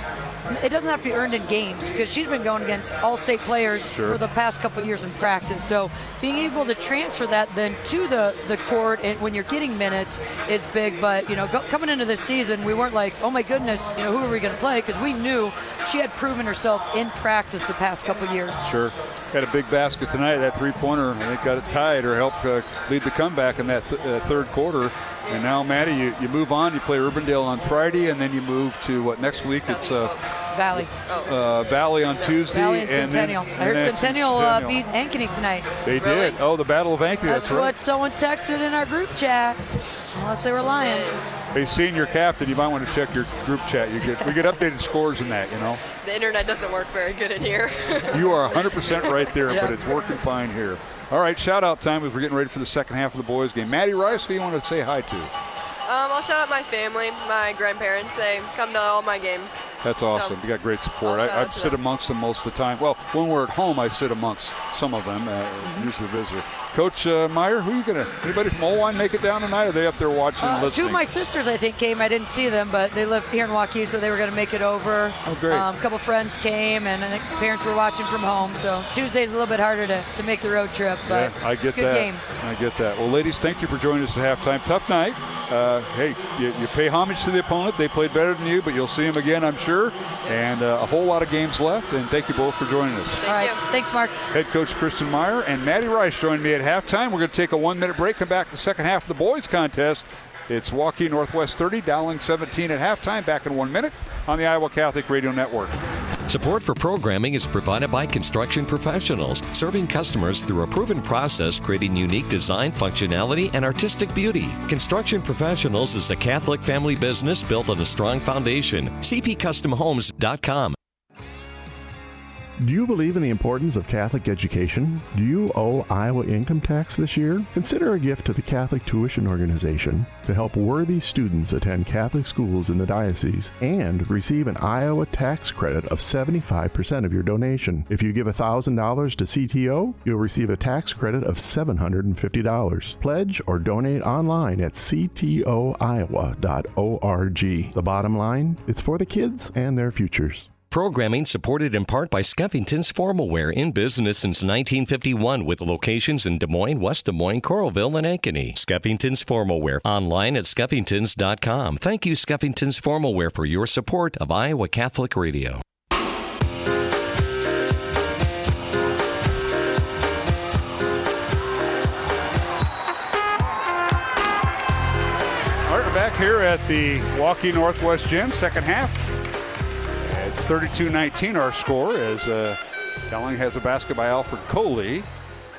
It doesn't have to be earned in games because she's been going against all-state players for the past couple of years in practice. So being able to transfer that then to the court and when you're getting minutes is big. But, coming into this season, we weren't like, oh, my goodness, who are we going to play? Because we knew she had proven herself in practice the past couple of years. Sure. Had a big basket tonight. That three-pointer, I think, got it tied or helped lead the comeback in that third quarter. And now, Maddie, you move on. You play Urbandale on Friday, and then you move to next week? It's Valley. Valley on Tuesday. Valley and Centennial. I heard Centennial beat Ankeny tonight. They did. Oh, the Battle of Ankeny. That's right. What someone texted in our group chat. Unless they were lying. Hey, senior captain, you might want to check your group chat. We get updated scores in that, The internet doesn't work very good in here. You are 100% right there, but it's working fine here. All right, shout-out time as we're getting ready for the second half of the boys' game. Maddie Rice, who you want to say hi to? I'll shout out my family, my grandparents. They come to all my games. That's awesome. You got great support. I sit amongst them most of the time. Well, when we're at home, I sit amongst some of them, usually the visitor. Coach Meyer, anybody from Olwine make it down tonight? Or are they up there watching and listening? 2 of my sisters, I think, came. I didn't see them, but they live here in Waukee, so they were going to make it over. Oh, great. A couple friends came, and I think parents were watching from home. So Tuesday's a little bit harder to make the road trip, but I get it's a good game. I get that. Well, ladies, thank you for joining us at halftime. Tough night. Hey, you pay homage to the opponent. They played better than you, but you'll see them again, I'm sure. And a whole lot of games left, and thank you both for joining us. Thank you. Thanks, Mark. Head coach Kristen Meyer and Maddie Rice joined me at halftime. We're going to take a 1-minute break, come back to the second half of the boys contest. It's Waukee Northwest 30, Dowling 17 at halftime. Back in 1 minute on the Iowa Catholic Radio Network. Support for programming is provided by Construction Professionals, serving customers through a proven process, creating unique design, functionality, and artistic beauty. Construction Professionals is a Catholic family business built on a strong foundation. CPCustomHomes.com. Do you believe in the importance of Catholic education? Do you owe Iowa income tax this year? Consider a gift to the Catholic Tuition Organization to help worthy students attend Catholic schools in the diocese and receive an Iowa tax credit of 75% of your donation. If you give $1,000 to CTO, you'll receive a tax credit of $750. Pledge or donate online at ctoiowa.org. The bottom line, it's for the kids and their futures. Programming supported in part by Skeffington's Formal Wear, in business since 1951 with locations in Des Moines, West Des Moines, Coralville, and Ankeny. Skeffington's Formal Wear, online at skeffingtons.com. Thank you, Skeffington's Formal Wear, for your support of Iowa Catholic Radio. Back here at the Waukee Northwest Gym, second half. It's 32-19 our score, as Dowling has a basket by Alfred Coley,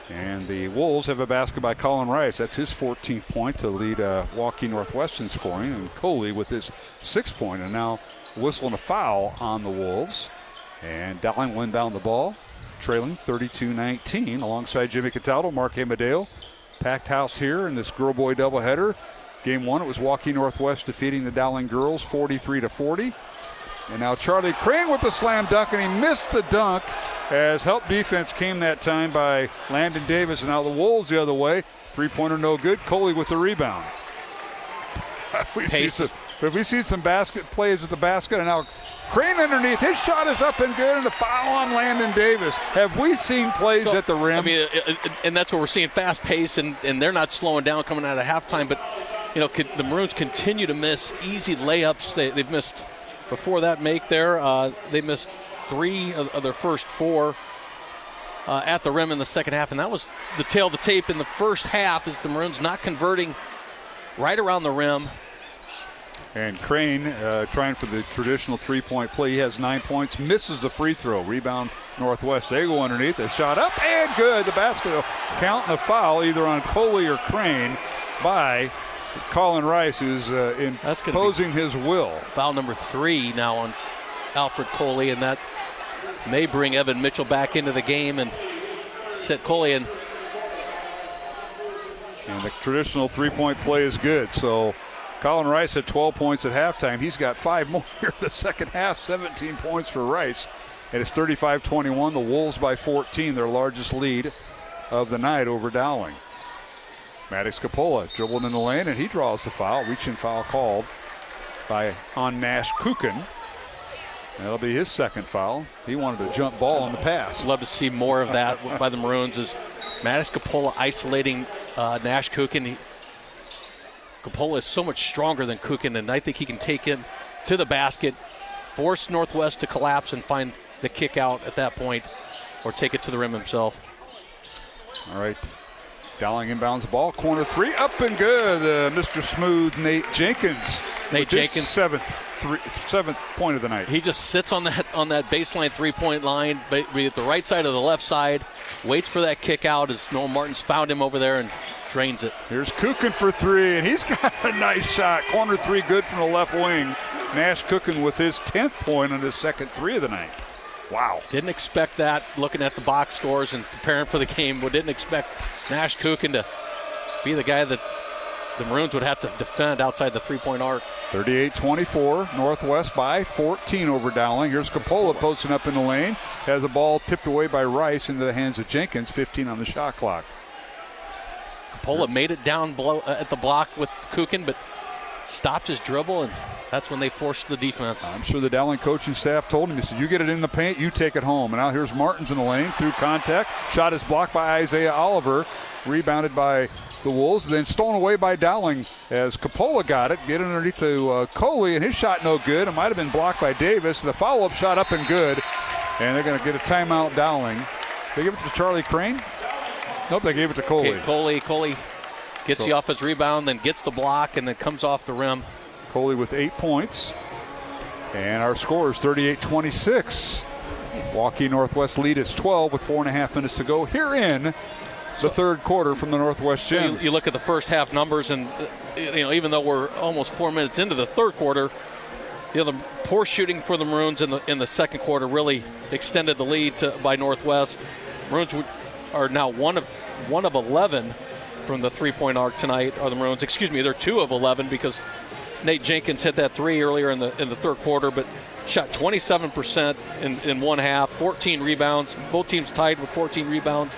and the Wolves have a basket by Colin Rice. That's his 14th point to lead Waukee Northwest in scoring, and Coley with his 6th point, and now whistling a foul on the Wolves. And Dowling will inbound the ball, trailing 32-19 alongside Jimmy Cataldo, Mark Amadeo. Packed house here in this girl-boy doubleheader. Game one, it was Waukee Northwest defeating the Dowling girls 43-40. And now Charlie Crane with the slam dunk, and he missed the dunk as help defense came that time by Landon Davis. And now the Wolves the other way. Three-pointer no good. Coley with the rebound. we see some basket plays at the basket, and now Crane underneath. His shot is up and good, and a foul on Landon Davis. Have we seen plays at the rim? I mean, and that's what we're seeing, fast pace, and they're not slowing down coming out of halftime. But, you know, the Maroons continue to miss easy layups. They've missed, before that make there, they missed 3 of their first 4 at the rim in the second half. And that was the tail of the tape in the first half, is the Maroons not converting right around the rim. And Crane trying for the traditional three-point play. He has 9 points, misses the free throw. Rebound Northwest. They go underneath. A shot up and good. The basket will count, and a foul either on Coley or Crane by Colin Rice, who's imposing his will. Foul number 3 now on Alfred Coley, and that may bring Evan Mitchell back into the game and set Coley in. And the traditional three-point play is good. So Colin Rice had 12 points at halftime. He's got 5 more here in the second half, 17 points for Rice. And it's 35-21, the Wolves by 14, their largest lead of the night over Dowling. Maddox Coppola dribbling in the lane, and he draws the foul. Reaching foul called on Nash Kukin. That'll be his second foul. He wanted a jump ball on the pass. Love to see more of that by the Maroons, as Maddox Coppola isolating Nash Kukin. Coppola is so much stronger than Kukin, and I think he can take him to the basket, force Northwest to collapse, and find the kick out at that point, or take it to the rim himself. All right. Dowling inbounds the ball. Corner 3, up and good. Mr. Smooth, Nate Jenkins. Nate Jenkins, seventh point of the night. He just sits on that baseline three-point line, be at the right side or the left side, waits for that kick out as Noah Martin's found him over there and drains it. Here's Kukin for 3, and he's got a nice shot. Corner 3 good from the left wing. Nash Kukin with his 10th point on his second 3 of the night. Wow. Didn't expect that, looking at the box scores and preparing for the game. We didn't expect Nash Kukin to be the guy that the Maroons would have to defend outside the three-point arc. 38-24, Northwest by 14 over Dowling. Here's Coppola posting up in the lane. Has a ball tipped away by Rice into the hands of Jenkins. 15 on the shot clock. Coppola made it down below at the block with Kukin, but stopped his dribble, and that's when they forced the defense. I'm sure the Dowling coaching staff told him, he said, you get it in the paint, you take it home. And now here's Martins in the lane through contact. Shot is blocked by Isaiah Oliver. Rebounded by the Wolves, then stolen away by Dowling as Coppola got it. Get underneath to Coley, and his shot no good. It might have been blocked by Davis. The follow-up shot up and good. And they're going to get a timeout, Dowling. They give it to Charlie Crane? Nope, they gave it to Coley. Okay, Coley gets the offensive rebound, then gets the block, and then comes off the rim. Coley with 8 points. And our score is 38-26. Waukee Northwest lead is 12 with 4.5 minutes to go here in the third quarter from the Northwest Gym. You look at the first half numbers, and even though we're almost 4 minutes into the third quarter, the poor shooting for the Maroons in the second quarter really extended the lead by Northwest. Maroons are now one of 11 from the three-point arc tonight. Are the Maroons? Excuse me, they're 2 of 11 because Nate Jenkins hit that 3 earlier in the third quarter, but shot 27% in one half, 14 rebounds. Both teams tied with 14 rebounds.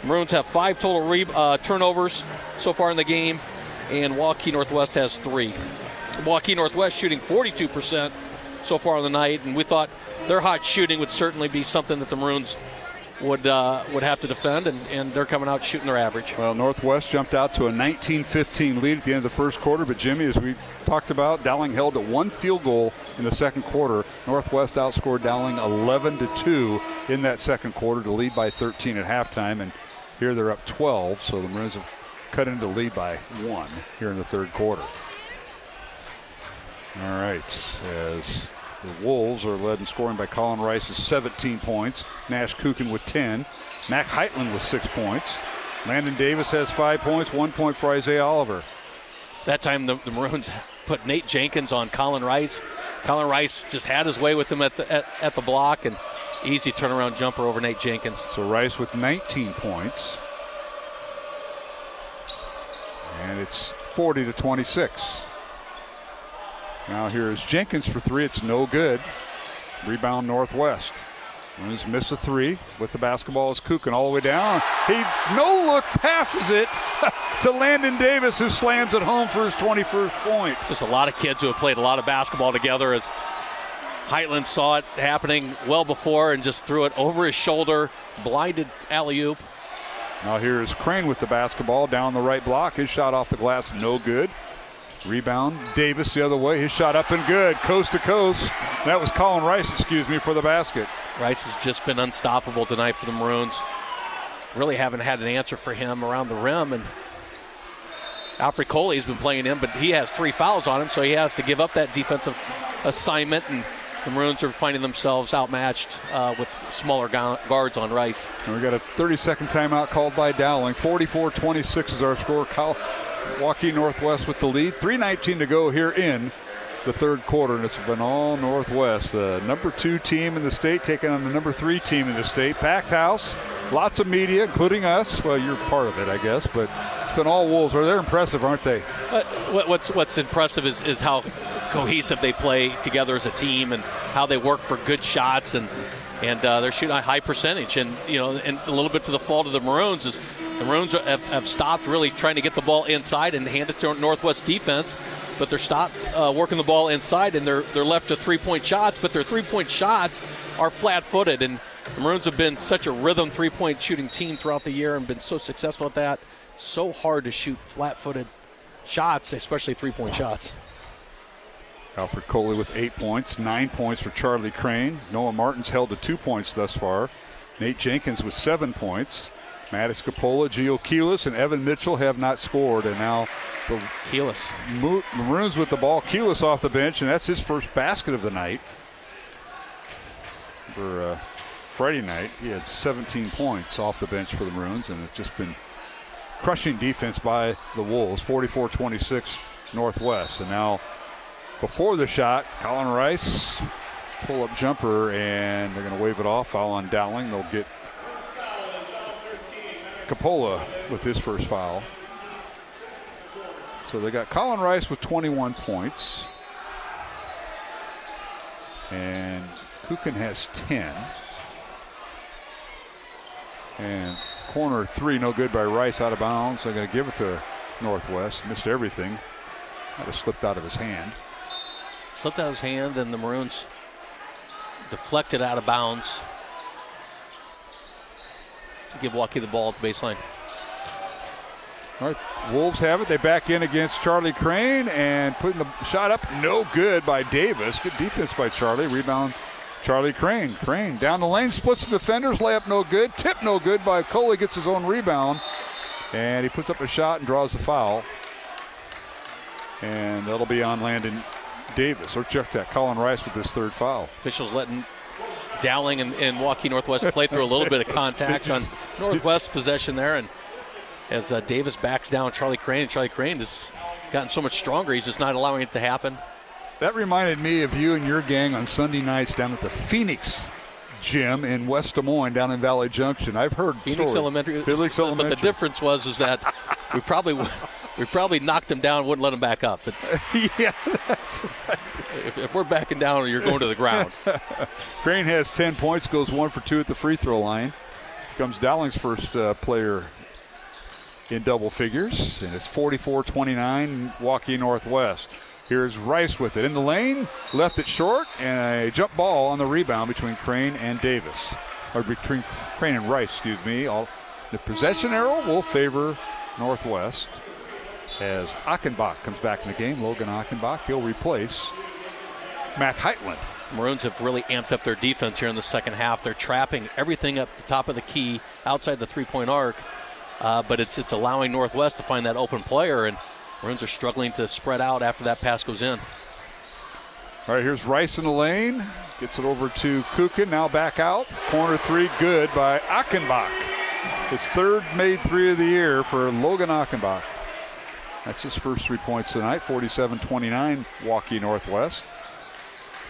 Maroons have 5 total turnovers so far in the game, and Waukee Northwest has 3. Waukee Northwest shooting 42% so far on the night, and we thought their hot shooting would certainly be something that the Maroons would have to defend, and they're coming out shooting their average. Well, Northwest jumped out to a 19-15 lead at the end of the first quarter, but Jimmy, as we talked about, Dowling held to one field goal in the second quarter. Northwest outscored Dowling 11-2 in that second quarter to lead by 13 at halftime, and here they're up 12, so the Maroons have cut into the lead by 1 here in the third quarter. All right, as the Wolves are led in scoring by Colin Rice with 17 points. Nash Kuchen with 10. Mac Heitland with 6 points. Landon Davis has 5 points, 1 point for Isaiah Oliver. That time the Maroons put Nate Jenkins on Colin Rice. Colin Rice just had his way with him at the block, and easy turnaround jumper over Nate Jenkins. So Rice with 19 points. And it's 40-26. Now here's Jenkins for 3. It's no good. Rebound Northwest. Maroons miss a 3 with the basketball is Kuchen all the way down. He no-look passes it to Landon Davis, who slams it home for his 21st point. Just a lot of kids who have played a lot of basketball together, as Heitland saw it happening well before and just threw it over his shoulder, blinded alley-oop. Now here's Crane with the basketball down the right block. His shot off the glass, no good. Rebound, Davis the other way. His shot up and good, coast to coast. That was Colin Rice, for the basket. Rice has just been unstoppable tonight for the Maroons. Really haven't had an answer for him around the rim, and Alfred Coley's been playing him, but he has 3 fouls on him, so he has to give up that defensive assignment, and the Maroons are finding themselves outmatched with smaller guards on Rice. And we got a 30-second timeout called by Dowling. 44-26 is our score. Waukee Northwest with the lead. 3:19 to go here in the third quarter, and it's been all Northwest. The number 2 team in the state taking on the number 3 team in the state. Packed house, lots of media, including us. Well, you're part of it, I guess, but it's been all Wolves. They're impressive, aren't they? What's impressive is how cohesive they play together as a team, and how they work for good shots, and they're shooting a high percentage. And and a little bit to the fault of the Maroons is the Maroons have stopped really trying to get the ball inside and hand it to Northwest defense, but they're stopped working the ball inside, and they're left to 3-point shots, but their 3-point shots are flat-footed, and the Maroons have been such a rhythm 3-point shooting team throughout the year and been so successful at that. So hard to shoot flat-footed shots, especially 3-point shots. Alfred Coley with 8 points, 9 points for Charlie Crane. Noah Martin's held to 2 points thus far. Nate Jenkins with 7 points. Mattis Capola, Gio Keelis, and Evan Mitchell have not scored. And now the Keelis. Maroons with the ball. Keelis off the bench, and that's his first basket of the night. For Friday night, he had 17 points off the bench for the Maroons, and it's just been crushing defense by the Wolves. 44-26 Northwest. And now before the shot, Colin Rice, pull-up jumper, and they're going to wave it off. Foul on Dowling. They'll get Capola with his first foul. So they got Colin Rice with 21 points. And Kuchen has 10. And corner 3, no good by Rice, out of bounds. They're going to give it to Northwest. Missed everything. Might have slipped out of his hand. Slipped out of his hand, and the Maroons deflected out of bounds to give Waukee the ball at the baseline. All right, Wolves have it. They back in against Charlie Crane, and putting the shot up, no good by Davis. Good defense by Charlie. Rebound, Charlie Crane. Crane down the lane, splits the defenders. Layup no good. Tip no good by Coley. Gets his own rebound, and he puts up a shot and draws the foul. And that'll be on Landon Davis. Or check that. Colin Rice with his third foul. Officials letting Dowling and Waukee Northwest play through a little bit of contact on Northwest possession there. And as Davis backs down Charlie Crane, and Charlie Crane has gotten so much stronger, he's just not allowing it to happen. That reminded me of you and your gang on Sunday nights down at the Phoenix Gym in West Des Moines down in Valley Junction. I've heard Phoenix stories. Elementary. Phoenix Elementary. But the difference was that we probably knocked him down, wouldn't let him back up. But yeah, that's right. If we're backing down, you're going to the ground. Crane has 10 points, goes 1 for 2 at the free throw line. Comes Dowling's first player in double figures, and it's 44-29 Waukee Northwest. Here's Rice with it in the lane, left it short, and a jump ball on the rebound between Crane and Davis. Or between Crane and Rice, excuse me. The possession arrow will favor Northwest as Achenbach comes back in the game. Logan Achenbach, he'll replace Matt Heitland. Maroons have really amped up their defense here in the second half. They're trapping everything up the top of the key outside the three-point arc, but it's allowing Northwest to find that open player, and Maroons are struggling to spread out after that pass goes in. All right, here's Rice in the lane. Gets it over to Kukin, now back out. Corner three, good by Achenbach. His third made three of the year for Logan Achenbach. That's his first 3 points tonight, 47-29 Waukee Northwest.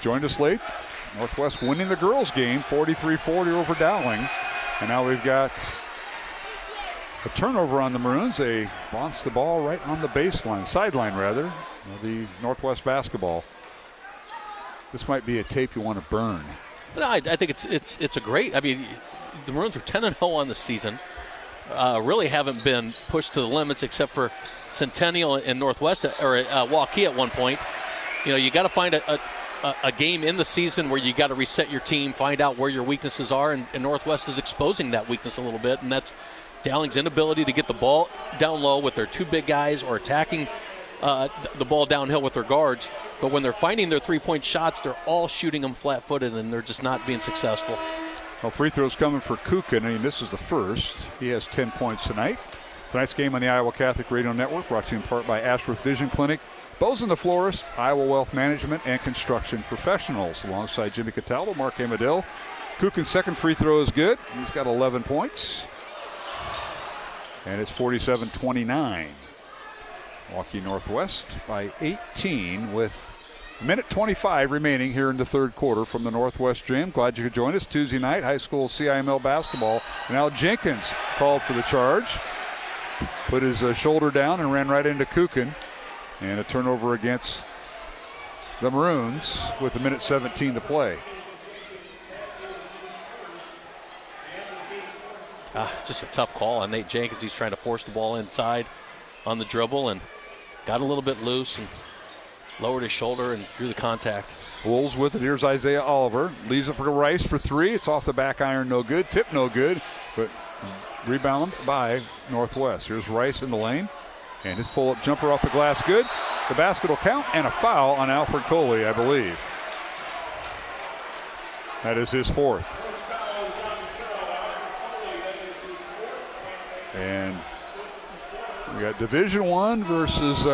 Joined us late. Northwest winning the girls' game, 43-40 over Dowling. And now we've got a turnover on the Maroons. They launch the ball right on the baseline, sideline rather, of the Northwest basketball. This might be a tape you want to burn. No, I think it's a great. I mean, the Maroons are 10-0 on the season. Really haven't been pushed to the limits except for Centennial and Northwest or Waukee at one point. You know, you got to find a game in the season where you got to reset your team, find out where your weaknesses are, and Northwest is exposing that weakness a little bit, and that's Dowling's inability to get the ball down low with their two big guys or attacking the ball downhill with their guards. But when they're finding their three-point shots, they're all shooting them flat-footed, and they're just not being successful. Well, free throws coming for Kukin, and he misses the first. He has 10 points tonight. Tonight's game on the Iowa Catholic Radio Network, brought to you in part by Ashworth Vision Clinic, Bozen the Florist, Iowa Wealth Management, and Construction Professionals. Alongside Jimmy Cataldo, Mark Amadil. Kukin's second free throw is good. He's got 11 points. And it's 47-29. Waukee Northwest by 18 with a minute 25 remaining here in the third quarter from the Northwest Gym. Glad you could join us Tuesday night, high school CIML basketball. And now Jenkins called for the charge. Put his shoulder down and ran right into Kukin. And a turnover against the Maroons with a minute 17 to play. Just a tough call on Nate Jenkins. He's trying to force the ball inside on the dribble and got a little bit loose and lowered his shoulder and drew the contact. Wolves with it. Here's Isaiah Oliver. Leaves it for Rice for three. It's off the back iron, no good. Tip, no good. But rebound by Northwest. Here's Rice in the lane. And his pull-up jumper off the glass, good. The basket will count, and a foul on Alfred Coley, I believe. That is his fourth. And we got Division I versus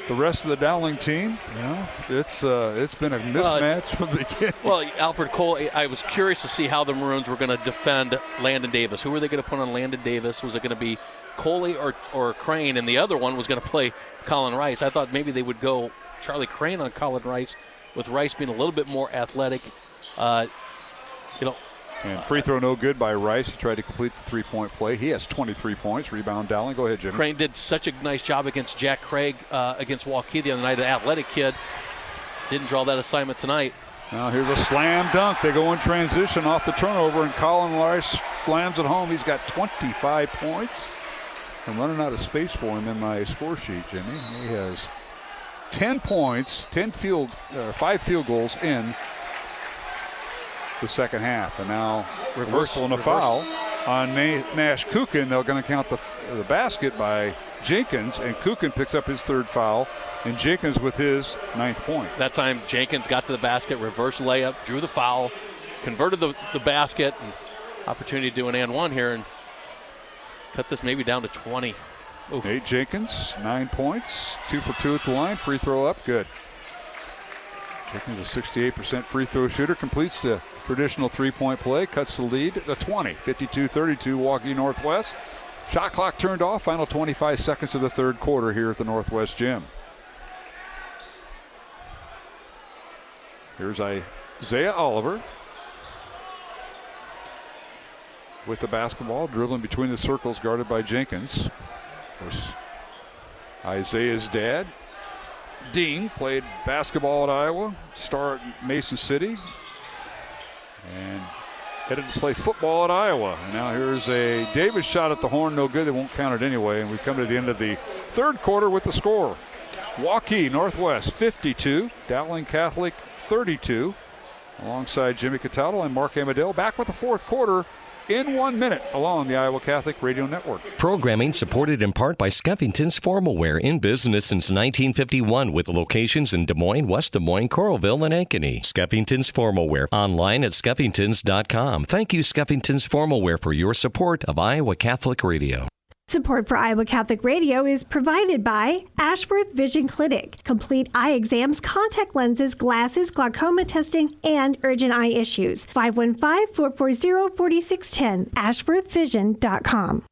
the rest of the Dowling team. You know, it's been a mismatch from the beginning. Well, Alfred Coley, I was curious to see how the Maroons were going to defend Landon Davis. Who were they going to put on Landon Davis? Was it going to be Coley or Crane? And the other one was going to play Colin Rice. I thought maybe they would go Charlie Crane on Colin Rice, with Rice being a little bit more athletic. And free throw no good by Rice. He tried to complete the three-point play. He has 23 points. Rebound Dowling. Go ahead, Jimmy. Crane did such a nice job against Jack Craig against Waukee the other night. An athletic kid. Didn't draw that assignment tonight. Now here's a slam dunk. They go in transition off the turnover, and Colin Rice slams it home. He's got 25 points. I'm running out of space for him in my score sheet, Jimmy. He has 10 points, 5 field goals in the second half. And now reversal and a foul on Nash Kukin. They're going to count the basket by Jenkins, and Kukin picks up his third foul, and Jenkins with his 9th point. That time Jenkins got to the basket, reverse layup, drew the foul, converted the basket, and opportunity to do an and one here and cut this maybe down to 20. Ooh. Nate Jenkins, 9 points, 2 for 2 at the line, free throw up, good. Jenkins a 68% free throw shooter, completes the traditional three-point play, cuts the lead to 20, 52-32 Waukee Northwest. Shot clock turned off, final 25 seconds of the third quarter here at the Northwest Gym. Here's Isaiah Oliver with the basketball, dribbling between the circles, guarded by Jenkins. Of course, Isaiah's dad, Dean, played basketball at Iowa, star at Mason City. And headed to play football at Iowa. And now here's a Davis shot at the horn, no good. They won't count it anyway. And we come to the end of the third quarter with the score. Waukee Northwest 52, Dowling Catholic 32. Alongside Jimmy Cataldo and Mark Amadale, back with the fourth quarter in 1 minute along the Iowa Catholic Radio Network. Programming supported in part by Skeffington's Formal Wear, in business since 1951 with locations in Des Moines, West Des Moines, Coralville, and Ankeny. Skeffington's Formal Wear, online at skeffingtons.com. Thank you, Skeffington's Formal Wear, for your support of Iowa Catholic Radio. Support for Iowa Catholic Radio is provided by Ashworth Vision Clinic. Complete eye exams, contact lenses, glasses, glaucoma testing, and urgent eye issues. 515-440-4610. AshworthVision.com.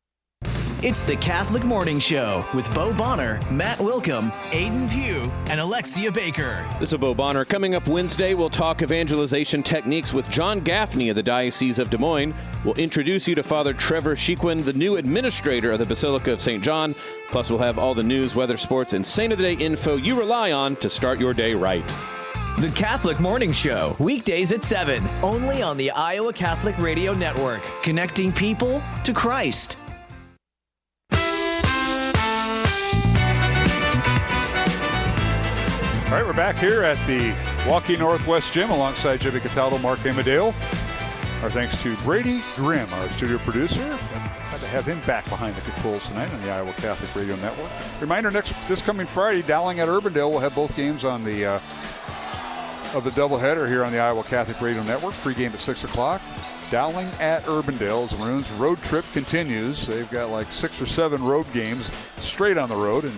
It's the Catholic Morning Show with Bo Bonner, Matt Wilkham, Aiden Pugh, and Alexia Baker. This is Bo Bonner. Coming up Wednesday, we'll talk evangelization techniques with John Gaffney of the Diocese of Des Moines. We'll introduce you to Father Trevor Shequin, the new administrator of the Basilica of St. John. Plus, we'll have all the news, weather, sports, and Saint of the Day info you rely on to start your day right. The Catholic Morning Show, weekdays at 7, only on the Iowa Catholic Radio Network, connecting people to Christ. All right, we're back here at the Waukee Northwest Gym alongside Jimmy Cataldo, Mark Amadale. Our thanks to Brady Grimm, our studio producer. Glad to have him back behind the controls tonight on the Iowa Catholic Radio Network. Reminder, this coming Friday, Dowling at Urbandale will have both games on the of the doubleheader here on the Iowa Catholic Radio Network. Pre-game at 6 o'clock. Dowling at Urbandale as the Maroons' road trip continues. They've got like 6 or 7 road games straight on the road, and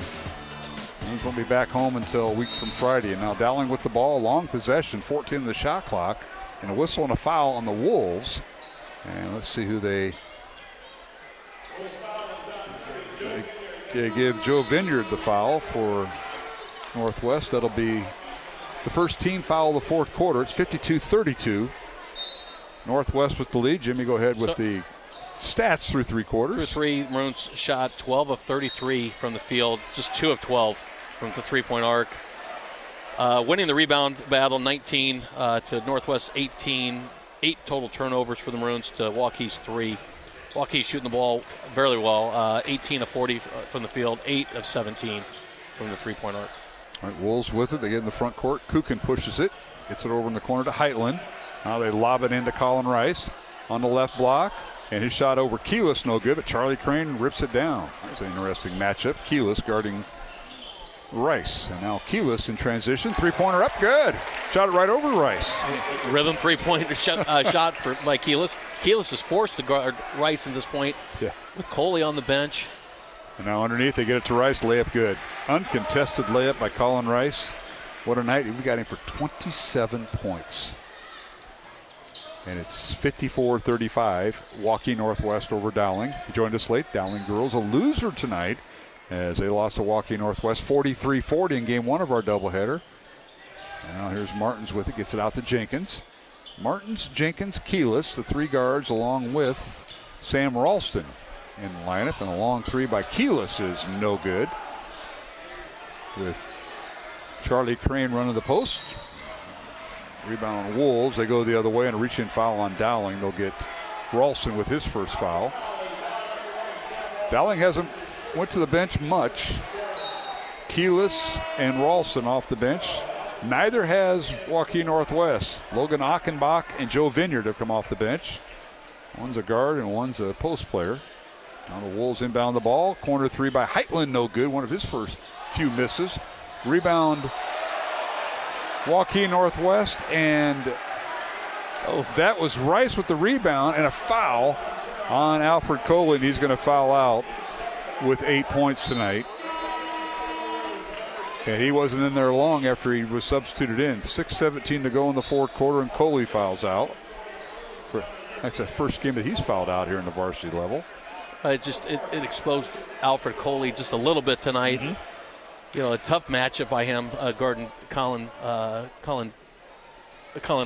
Maroons won't be back home until a week from Friday. And now Dowling with the ball, long possession, 14 on the shot clock, and a whistle and a foul on the Wolves. And let's see who they give Joe Vineyard the foul for Northwest. That'll be the first team foul of the fourth quarter. It's 52-32. Northwest with the lead. Jimmy, go ahead with the stats through three quarters. Through three, Maroons shot 12 of 33 from the field, just 2 of 12 from the three-point arc. Winning the rebound battle, 19 to Northwest 18. 8 total turnovers for the Maroons to Waukee's 3. Waukee shooting the ball very well, 18 of 40 from the field, 8 of 17 from the three-point arc. All right, Wolves with it. They get in the front court. Kukin pushes it, gets it over in the corner to Heitland. Now they lob it into Colin Rice on the left block. And his shot over Keyless, no good, but Charlie Crane rips it down. That's an interesting matchup. Keyless guarding Rice. And now Keyless in transition. Three-pointer up, good. Shot it right over Rice. Rhythm three-point shot by Keyless. Keyless is forced to guard Rice at this point with Coley on the bench. And now underneath, they get it to Rice. Layup good. Uncontested layup by Colin Rice. What a night. We got him for 27 points. And it's 54-35, Waukee Northwest over Dowling. He joined us late. Dowling girls a loser tonight as they lost to Waukee Northwest 43-40 in game one of our doubleheader. And now here's Martins with it, gets it out to Jenkins. Martins, Jenkins, Keyless, the three guards, along with Sam Ralston in the lineup. And a long three by Keyless is no good, with Charlie Crane running the post. Rebound on Wolves. They go the other way and a reach-in foul on Dowling. They'll get Ralston with his first foul. Dowling hasn't went to the bench much. Keyless and Ralston off the bench. Neither has Waukee Northwest. Logan Achenbach and Joe Vineyard have come off the bench. One's a guard and one's a post player. Now the Wolves inbound the ball. Corner three by Heitland, no good. One of his first few misses. Rebound Waukee Northwest, and that was Rice with the rebound and a foul on Alfred Coley, and he's going to foul out with 8 points tonight. And he wasn't in there long after he was substituted in. 6:17 to go in the fourth quarter, and Coley fouls out. That's the first game that he's fouled out here in the varsity level. It exposed Alfred Coley just a little bit tonight. Mm-hmm. You know, a tough matchup by him, guarding Colin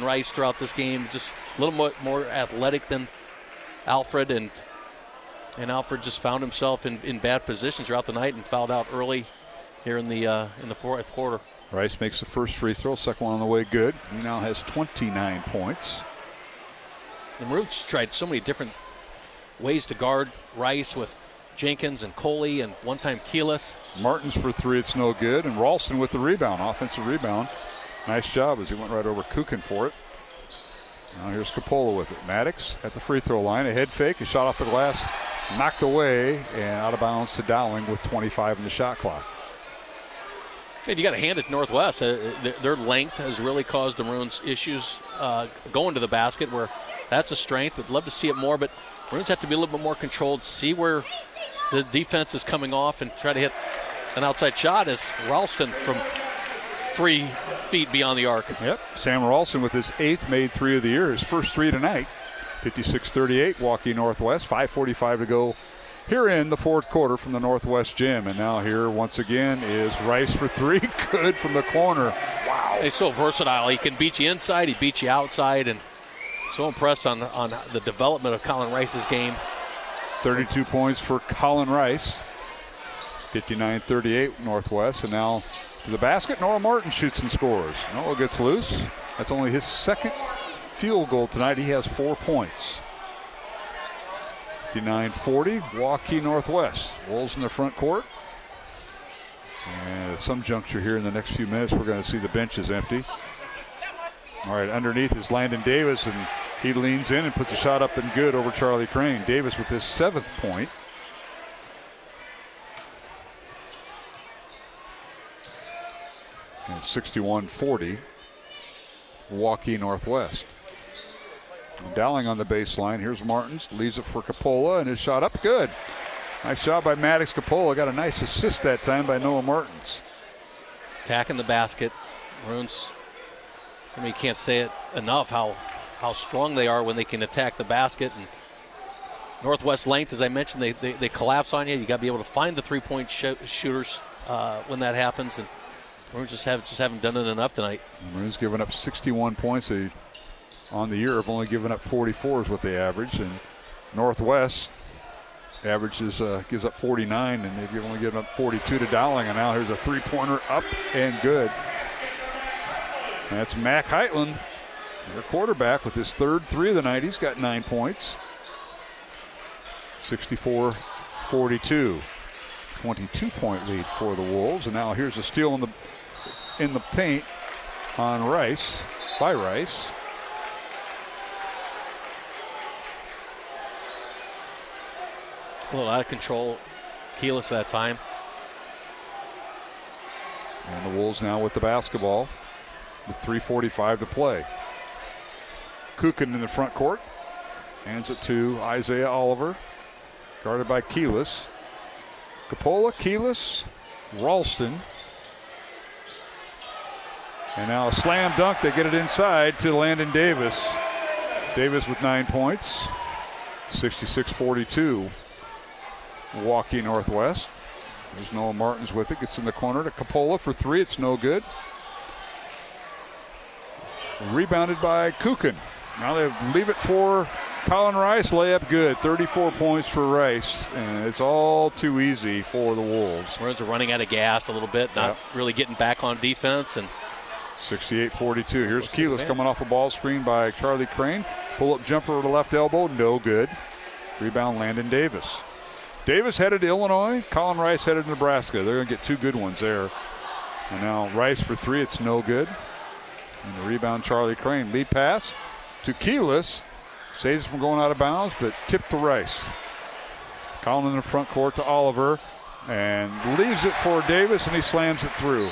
Rice throughout this game. Just a little more athletic than Alfred, and Alfred just found himself in bad positions throughout the night and fouled out early here in the fourth quarter. Rice makes the first free throw, second one on the way, good. He now has 29 points. the Maroons tried so many different ways to guard Rice with Jenkins and Coley and one-time Keyless. Martins for three, it's no good. And Ralston with the rebound, offensive rebound. Nice job as he went right over Kukin for it. Now here's Coppola with it. Maddox at the free throw line. A head fake, a shot off the glass, knocked away, and out of bounds to Dowling with 25 in the shot clock. And you got to hand it to Northwest. Their length has really caused the Maroons issues going to the basket, where that's a strength. Would love to see it more, but Maroons have to be a little bit more controlled, see where the defense is coming off, and try to hit an outside shot as Ralston from 3 feet beyond the arc. Yep, Sam Ralston with his 8th made three of the year, his first three tonight. 56-38, Waukee Northwest, 5:45 to go here in the fourth quarter from the Northwest gym. And now here once again is Rice for three, good from the corner. Wow. He's so versatile. He can beat you inside, he beats you outside, and so impressed on the development of Colin Rice's game. 32 points for Colin Rice. 59-38 Northwest, and now to the basket. Noah Martin shoots and scores. Noah gets loose. That's only his second field goal tonight. He has 4 points. 59-40, Waukee Northwest. Wolves in the front court. And at some juncture here in the next few minutes, we're going to see the benches empty. All right, underneath is Landon Davis, and he leans in and puts a shot up and good over Charlie Crane. Davis with his 7th point. And 61-40, Waukee Northwest. And Dowling on the baseline. Here's Martins, leaves it for Coppola, and his shot up, good. Nice job by Maddox. Coppola got a nice assist that time by Noah Martins. Attacking the basket. Maroons, I mean, you can't say it enough how strong they are when they can attack the basket. And Northwest length, as I mentioned, they collapse on you. You got to be able to find the three-point shooters when that happens. And Maroons just haven't done it enough tonight. The Maroons giving up 61 points on the year. Have only given up 44 is what they average. And Northwest averages gives up 49, and they've only given up 42 to Dowling. And now here's a three-pointer up and good. And that's Mac Heitland, their quarterback, with his 3rd three of the night. He's got 9 points. 64-42. 22-point lead for the Wolves. And now here's a steal in the paint on Rice, by Rice. A little out of control. Keyless that time. And the Wolves now with the basketball with 3:45 to play. Kukin in the front court. Hands it to Isaiah Oliver. Guarded by Keyless. Coppola, Keyless, Ralston. And now a slam dunk. They get it inside to Landon Davis. Davis with 9 points. 66-42. Waukee Northwest. There's Noah Martins with it. Gets in the corner to Coppola for three. It's no good. Rebounded by Kukin. Now they leave it for Colin Rice. Layup good. 34 points for Rice. And it's all too easy for the Wolves. Maroons are running out of gas a little bit. Not really getting back on defense. And 68-42. Here's Keyless coming off a ball screen by Charlie Crane. Pull-up jumper to the left elbow. No good. Rebound Landon Davis. Davis headed to Illinois. Colin Rice headed to Nebraska. They're going to get 2 good ones there. And now Rice for three. It's no good. And the rebound, Charlie Crane. Lead pass to Keyless. Saves from going out of bounds, but tipped to Rice. Colin in the front court to Oliver. And leaves it for Davis, and he slams it through.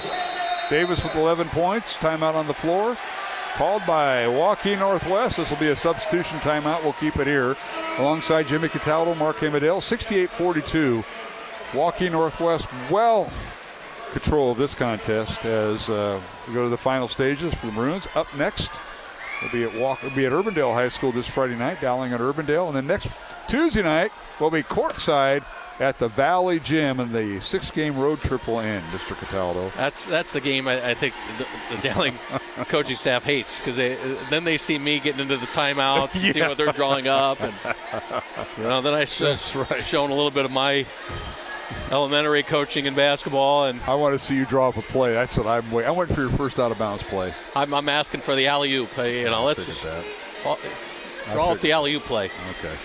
Davis with 11 points. Timeout on the floor. Called by Waukee Northwest. This will be a substitution timeout. We'll keep it here. Alongside Jimmy Cataldo, Mark Hamadale. 68-42. Waukee Northwest well control of this contest as we go to the final stages for the Maroons. Up next, we'll be at Urbandale High School this Friday night, Dowling at Urbandale. And then next Tuesday night, we'll be courtside at the Valley Gym, and the 6-game road trip will end, Mr. Cataldo. That's the game I think the Dowling coaching staff hates, because then they see me getting into the timeouts, see what they're drawing up, and then I shown a little bit of my elementary coaching in basketball, and I want to see you draw up a play. That's what I'm waiting. I went for your first out of bounds play. I'm asking for the alley-oop. Let's just Draw up the alley-oop play. Okay.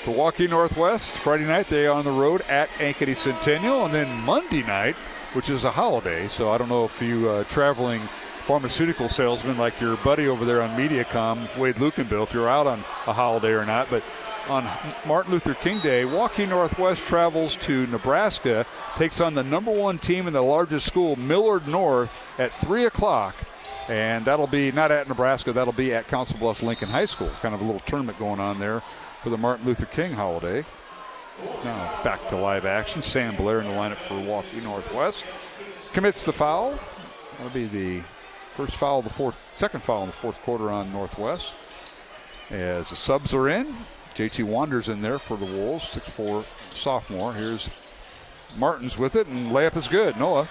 For Waukee Northwest, Friday night they are on the road at Ankeny Centennial, and then Monday night, which is a holiday, so I don't know if you traveling pharmaceutical salesman like your buddy over there on MediaCom, Wade Lukenbill, if you're out on a holiday or not, but on Martin Luther King Day, Waukee Northwest travels to Nebraska, takes on the number 1 team in the largest school, Millard North, at 3 o'clock. And that'll be not at Nebraska, that'll be at Council Bluffs Lincoln High School. Kind of a little tournament going on there for the Martin Luther King holiday. Now back to live action. Sam Blair in the lineup for Waukee Northwest. Commits the foul. That'll be the second foul in the fourth quarter on Northwest. As the subs are in, JT Wander's in there for the Wolves, 6'4" sophomore. Here's Martins with it, and layup is good. Noah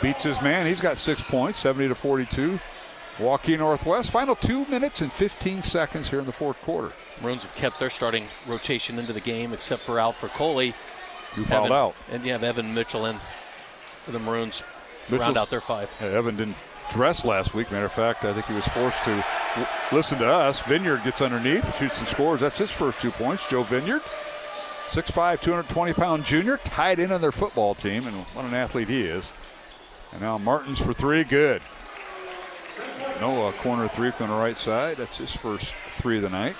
beats his man. He's got 6 points, 70-42. Waukee Northwest. Final 2 minutes and 15 seconds here in the fourth quarter. Maroons have kept their starting rotation into the game, except for Alfred Coley, who fouled out. And you have Evan Mitchell in for the Maroons to round out their 5. Yeah, Evan didn't dress last week. Matter of fact, I think he was forced to listen to us. Vineyard gets underneath, shoots and scores. That's his first 2 points. Joe Vineyard, 6'5", 220-pound junior, tied in on their football team, and what an athlete he is. And now Martins for 3, good. Noah, corner 3 from the right side. That's his first 3 of the night.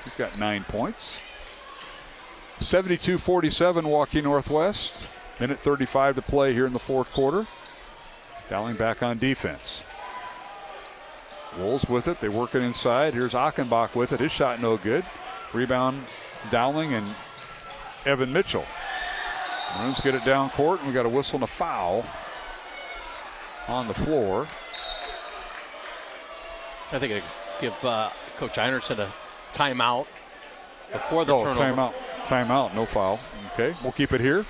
He's got 9 points. 72-47 Waukee Northwest. Minute 35 to play here in the fourth quarter. Dowling back on defense. Wolves with it. They work it inside. Here's Achenbach with it. His shot no good. Rebound Dowling and Evan Mitchell. Maroons get it down court, and we got a whistle and a foul on the floor. I think it'd give Coach Einerson a timeout before the turnover. Timeout, no foul. Okay, we'll keep it here.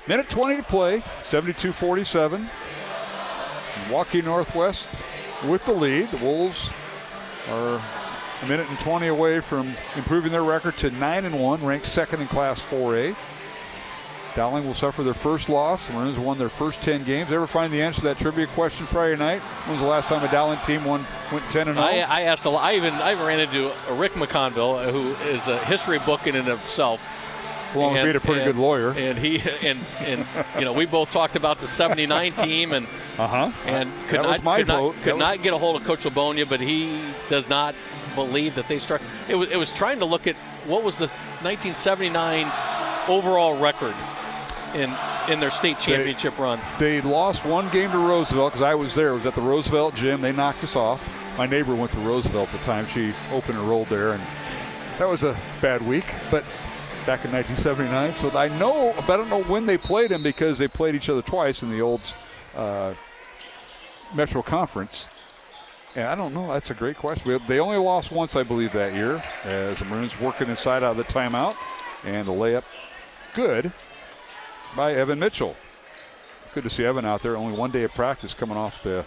Minute 20 to play, 72-47. Waukee Northwest with the lead. The Wolves are a minute and 20 away from improving their record to 9-1, ranked second in Class 4A. Dowling will suffer their first loss. The Maroons won their first 10 games. Ever find the answer to that trivia question Friday night? When was the last time a Dowling team went 10-0? I asked a lot. I ran into Rick McConville, who is a history book in and of himself. Along with being a pretty good lawyer. And he we both talked about the 79 team and could not get a hold of Coach Obonia, but he does not believe that they struck. It was trying to look at what was the 1979's overall record in their state championship run. They lost one game to Roosevelt because I was there. It was at the Roosevelt gym. They knocked us off. My neighbor went to Roosevelt at the time. She opened and rolled there, and that was a bad week. But back in 1979, so I know, but I don't know when they played them because they played each other twice in the old Metro Conference. And I don't know. That's a great question. They only lost once, I believe, that year, as the Maroons working inside out of the timeout, and the layup good by Evan Mitchell. Good to see Evan out there. Only 1 day of practice coming off the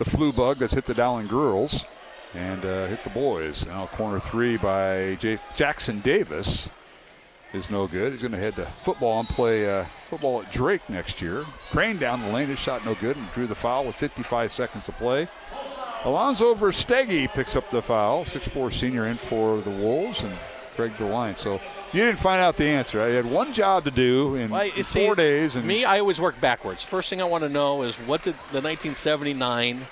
flu bug that's hit the Dowling girls and hit the boys. Now corner 3 by Jackson Davis is no good. He's going to head to football and play football at Drake next year. Crane down the lane. His shot no good and drew the foul with 55 seconds to play. Alonzo Verstegi picks up the foul. 6'4" senior in for the Wolves, and Greg DeLine. So you didn't find out the answer. I had one job to do in 4 days. And I always work backwards. First thing I want to know is what did the 1979,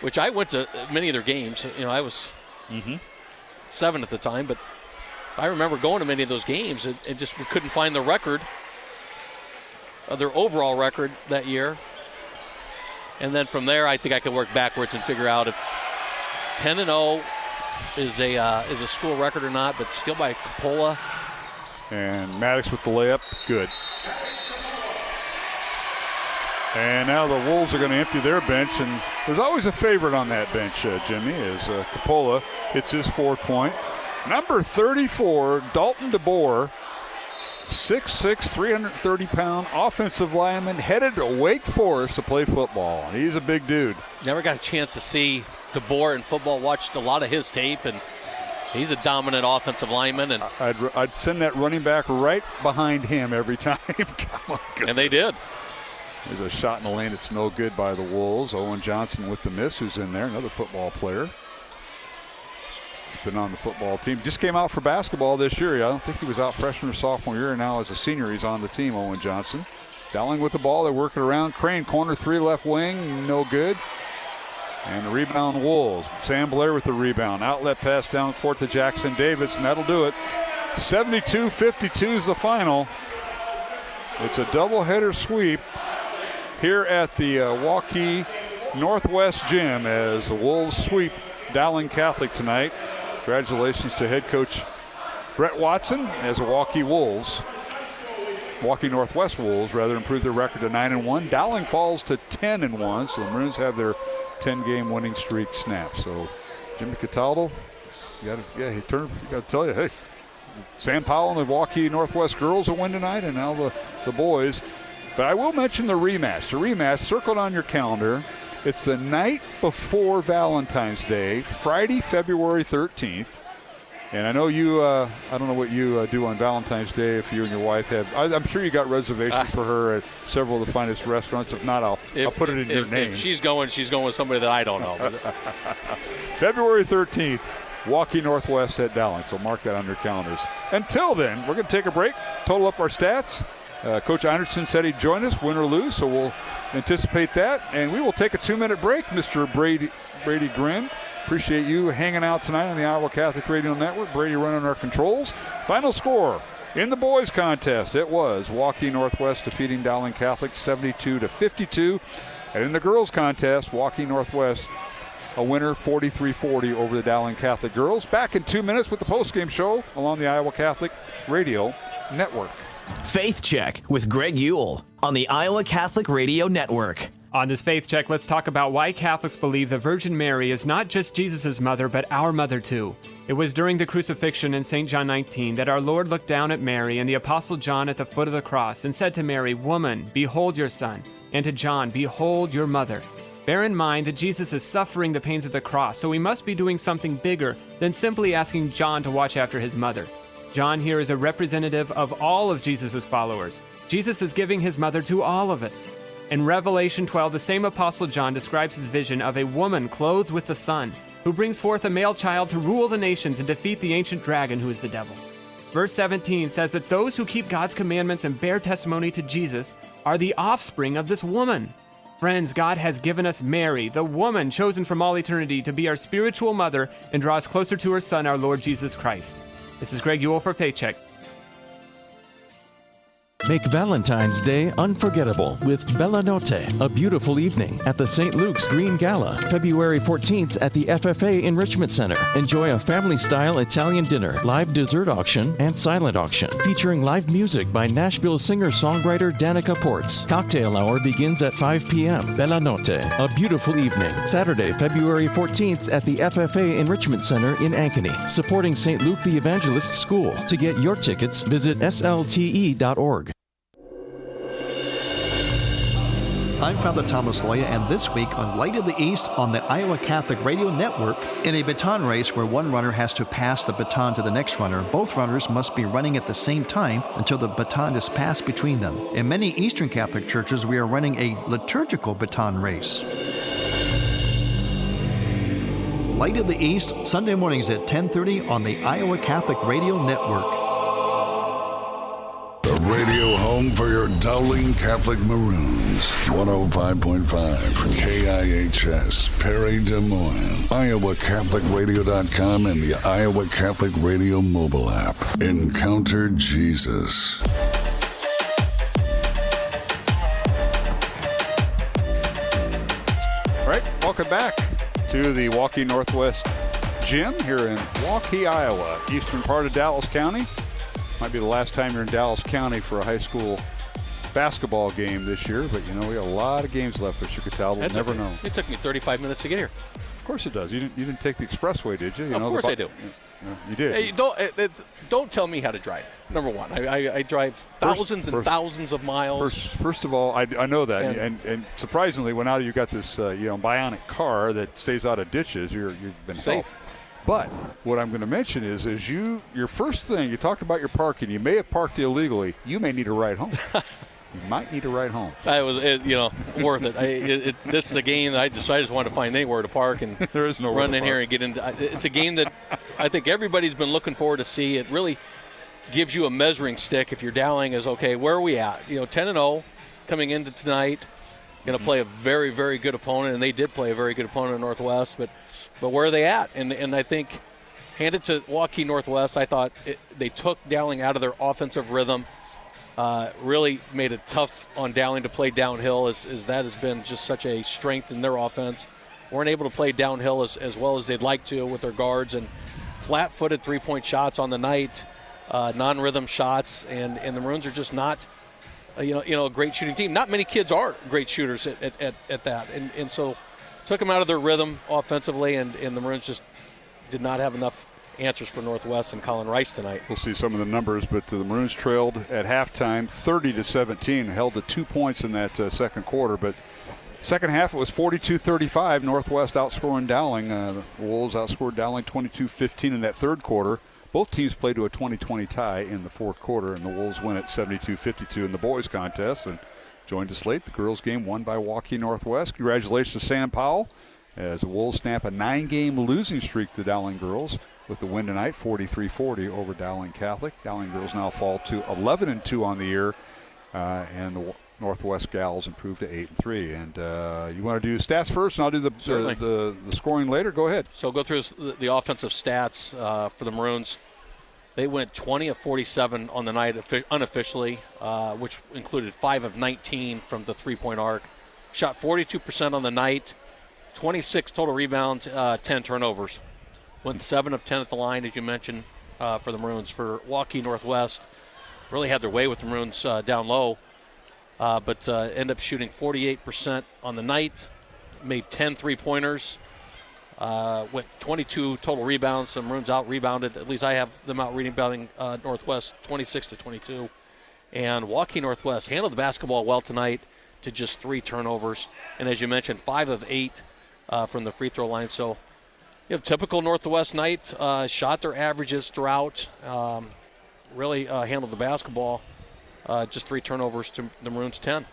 which I went to many of their games. I was 7 at the time, but I remember going to many of those games and just we couldn't find the record, their overall record that year. And then from there, I think I could work backwards and figure out if 10-0 is a school record or not. But still by Coppola. And Maddox with the layup, good. And now the Wolves are going to empty their bench, and there's always a favorite on that bench, Jimmy, as Coppola hits his 4th point. Number 34, Dalton DeBoer, 6'6", 330-pound offensive lineman, headed to Wake Forest to play football. He's a big dude. Never got a chance to see DeBoer in football. Watched a lot of his tape, and he's a dominant offensive lineman. And I'd send that running back right behind him every time. And they did. There's a shot in the lane. It's no good by the Wolves. Owen Johnson with the miss, who's in there, another football player. been on the football team. Just came out for basketball this year. I don't think he was out freshman or sophomore year. Now as a senior, he's on the team, Owen Johnson. Dowling with the ball. They're working around. Crane, corner 3, left wing. No good. And the rebound, Wolves. Sam Blair with the rebound. Outlet pass down court to Jackson Davis, and that'll do it. 72-52 is the final. It's a doubleheader sweep here at the Waukee Northwest Gym as the Wolves sweep Dowling Catholic tonight. Congratulations to head coach Brett Watson as the Waukee Northwest Wolves improved their record to 9-1. Dowling falls to 10-1, so the Maroons have their 10-game winning streak snapped. So Jimmy Cataldo, you got to tell you, hey, Sam Powell and the Waukee Northwest girls will win tonight, and now the boys. But I will mention the rematch. The rematch, circled on your calendar. It's the night before Valentine's Day, Friday, February 13th. And I know you, I don't know what you do on Valentine's Day if you and your wife have. I'm sure you got reservations for her at several of the finest restaurants. If not, I'll put it in your name. If she's going with somebody that I don't know. February 13th, Waukee Northwest at Dowling. So mark that on your calendars. Until then, we're going to take a break, total up our stats. Coach Anderson said he'd join us, win or lose, so we'll anticipate that. And we will take a 2-minute break, Mr. Brady Grin. Appreciate you hanging out tonight on the Iowa Catholic Radio Network. Brady running our controls. Final score in the boys contest, it was Waukee Northwest defeating Dowling Catholic 72-52. And in the girls contest, Waukee Northwest a winner 43-40 over the Dowling Catholic girls. Back in 2 minutes with the postgame show along the Iowa Catholic Radio Network. Faith Check with Greg Ewell on the Iowa Catholic Radio Network. On this Faith Check, let's talk about why Catholics believe the Virgin Mary is not just Jesus' mother, but our mother too. It was during the crucifixion in St. John 19 that our Lord looked down at Mary and the Apostle John at the foot of the cross and said to Mary, "Woman, behold your son," and to John, "Behold your mother." Bear in mind that Jesus is suffering the pains of the cross, so we must be doing something bigger than simply asking John to watch after his mother. John here is a representative of all of Jesus' followers. Jesus is giving his mother to all of us. In Revelation 12, the same Apostle John describes his vision of a woman clothed with the sun, who brings forth a male child to rule the nations and defeat the ancient dragon who is the devil. Verse 17 says that those who keep God's commandments and bear testimony to Jesus are the offspring of this woman. Friends, God has given us Mary, the woman chosen from all eternity to be our spiritual mother and draw us closer to her Son, our Lord Jesus Christ. This is Greg Ewell for Faith Check. Make Valentine's Day unforgettable with Bella Notte, a beautiful evening at the St. Luke's Green Gala, February 14th at the FFA Enrichment Center. Enjoy a family-style Italian dinner, live dessert auction, and silent auction, featuring live music by Nashville singer-songwriter Danica Ports. Cocktail hour begins at 5 p.m. Bella Notte, a beautiful evening, Saturday, February 14th at the FFA Enrichment Center in Ankeny, supporting St. Luke the Evangelist School. To get your tickets, visit slte.org. I'm Father Thomas Loya, and this week on Light of the East on the Iowa Catholic Radio Network, in a baton race where one runner has to pass the baton to the next runner, both runners must be running at the same time until the baton is passed between them. In many Eastern Catholic churches, we are running a liturgical baton race. Light of the East, Sunday mornings at 10:30 on the Iowa Catholic Radio Network. The radio home for your Dowling Catholic Maroons. 105.5 KIHS, Perry, Des Moines. IowaCatholicRadio.com and the Iowa Catholic Radio mobile app. Encounter Jesus. All right, welcome back to the Waukee Northwest Gym here in Waukee, Iowa, eastern part of Dallas County. Might be the last time you're in Dallas County for a high school basketball game this year, but you know we got a lot of games left at Chickatah. We'll never know. It took me 35 minutes to get here. Of course it does. You didn't take the expressway, did you? Of course I do. You did. Hey, don't tell me how to drive. Number one, I drive thousands and thousands of miles. First of all, I know that, and surprisingly, when now you got this bionic car that stays out of ditches, you've been safe. Helped. But what I'm going to mention is your first thing, you talked about your parking. You may have parked illegally. You may need a ride home. You might need a ride home. I was, worth it. This is a game that I just wanted to find anywhere to park and there is no run in here and get into. It's a game that I think everybody's been looking forward to see. It really gives you a measuring stick if you're Dowling is, okay, where are we at? 10-0 coming into tonight. Going to play a very, very good opponent, and they did play a very good opponent in Northwest, but where are they at? And I think, handed to Waukee Northwest, I thought they took Dowling out of their offensive rhythm, really made it tough on Dowling to play downhill, as that has been just such a strength in their offense. Weren't able to play downhill as well as they'd like to with their guards, and flat-footed three-point shots on the night, non-rhythm shots, and the Maroons are just not a great shooting team. Not many kids are great shooters at that. And so took them out of their rhythm offensively, and the Maroons just did not have enough answers for Northwest and Colin Rice tonight. We'll see some of the numbers, but the Maroons trailed at halftime 30-17, held to 2 points in that second quarter. But second half, it was 42-35. Northwest outscoring Dowling. The Wolves outscored Dowling 22-15 in that third quarter. Both teams played to a 20-20 tie in the fourth quarter, and the Wolves win at 72-52 in the boys' contest. And joined us late, the girls' game won by Waukee Northwest. Congratulations to Sam Powell as the Wolves snap a 9-game losing streak to the Dowling girls with the win tonight, 43-40 over Dowling Catholic. Dowling girls now fall to 11-2 on the year, and the Northwest gals improved to 8-3. And you want to do stats first, and I'll do the scoring later. Go ahead. So go through the offensive stats for the Maroons. They went 20 of 47 on the night unofficially, which included 5 of 19 from the three-point arc. Shot 42% on the night, 26 total rebounds, 10 turnovers. Went 7 of 10 at the line, as you mentioned, for the Maroons. For Waukee Northwest, really had their way with the Maroons down low, but end up shooting 48% on the night, made 10 three-pointers. Went 22 total rebounds. The Maroons out-rebounded. At least I have them out-rebounding Northwest 26-22. And Waukee Northwest handled the basketball well tonight to just 3 turnovers. And as you mentioned, 5 of 8 from the free throw line. So, typical Northwest night. Shot their averages throughout. Really handled the basketball. Just 3 turnovers to the Maroons 10. All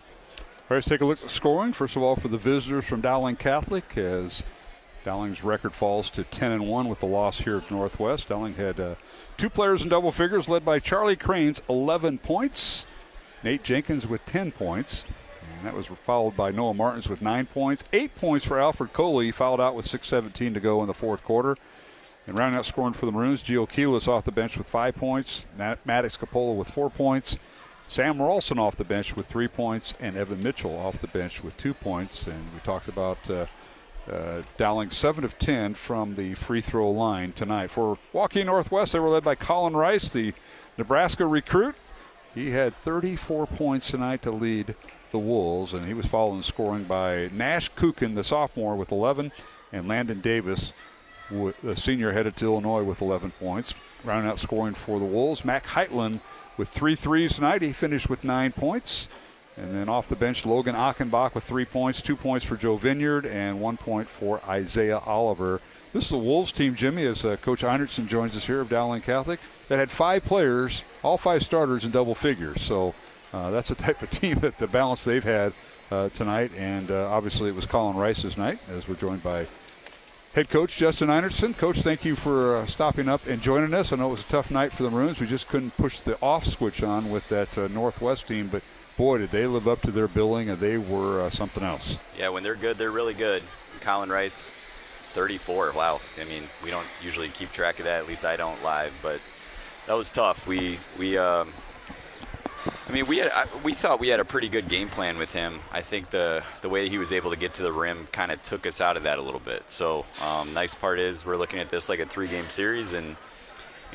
right, let's take a look at the scoring. First of all, for the visitors from Dowling Catholic, as Dowling's record falls to 10-1 with the loss here at Northwest. Dowling had 2 players in double figures, led by Charlie Cranes, 11 points. Nate Jenkins with 10 points. And that was followed by Noah Martins with 9 points. 8 points for Alfred Coley. He fouled out with 6:17 to go in the fourth quarter. And rounding out scoring for the Maroons, Gio Keelis off the bench with 5 points. Maddox Capola with 4 points. Sam Ralston off the bench with 3 points. And Evan Mitchell off the bench with 2 points. And we talked about Dowling 7 of 10 from the free throw line tonight. For Waukee Northwest, they were led by Colin Rice, the Nebraska recruit. He had 34 points tonight to lead the Wolves, and he was followed in scoring by Nash Kukin, the sophomore, with 11, and Landon Davis, the senior, headed to Illinois with 11 points. Rounding out scoring for the Wolves, Mac Heitland with 3 threes tonight. He finished with 9 points. And then off the bench, Logan Achenbach with 3 points, 2 points for Joe Vineyard, and 1 point for Isaiah Oliver. This is the Wolves team, Jimmy, as Coach Einertson joins us here of Dowling Catholic, that had 5 players, all 5 starters in double figures. So that's the type of team that the balance they've had tonight. And obviously it was Colin Rice's night, as we're joined by head coach Justin Einertson. Coach, thank you for stopping up and joining us. I know it was a tough night for the Maroons. We just couldn't push the off switch on with that Northwest team, but boy, did they live up to their billing, and they were something else. Yeah, when they're good, they're really good. Colin Rice, 34. Wow. I mean, we don't usually keep track of that. At least I don't live, but that was tough. We thought we had a pretty good game plan with him. I think the way he was able to get to the rim kind of took us out of that a little bit. So nice part is we're looking at this like a 3-game series, and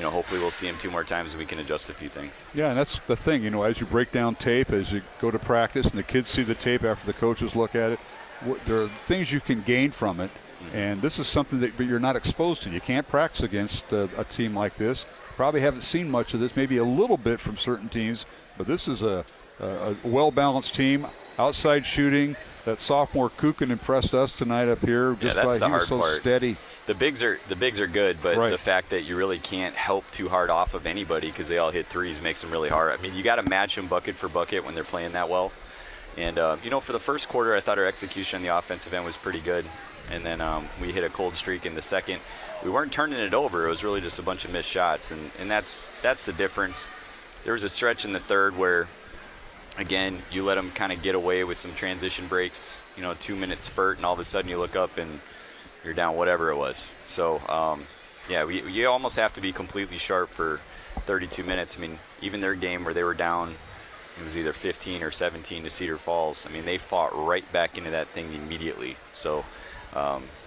hopefully we'll see him 2 more times and we can adjust a few things. Yeah, and that's the thing. As you break down tape, as you go to practice, and the kids see the tape after the coaches look at it, there are things you can gain from it. Mm-hmm. And this is something that you're not exposed to. You can't practice against a team like this. Probably haven't seen much of this, maybe a little bit from certain teams, but this is a well-balanced team. Outside shooting, that sophomore Kukin impressed us tonight up here. Just that's the hard so part. Steady. The bigs are good, but right. The fact that you really can't help too hard off of anybody because they all hit threes makes them really hard. I mean, you got to match them bucket for bucket when they're playing that well. And, for the first quarter, I thought our execution on the offensive end was pretty good. And then we hit a cold streak in the second. We weren't turning it over. It was really just a bunch of missed shots. And that's the difference. There was a stretch in the third where, again, you let them kind of get away with some transition breaks, 2-minute spurt, and all of a sudden you look up and you're down whatever it was. So, you almost have to be completely sharp for 32 minutes. I mean, even their game where they were down, it was either 15 or 17 to Cedar Falls. I mean, they fought right back into that thing immediately. So,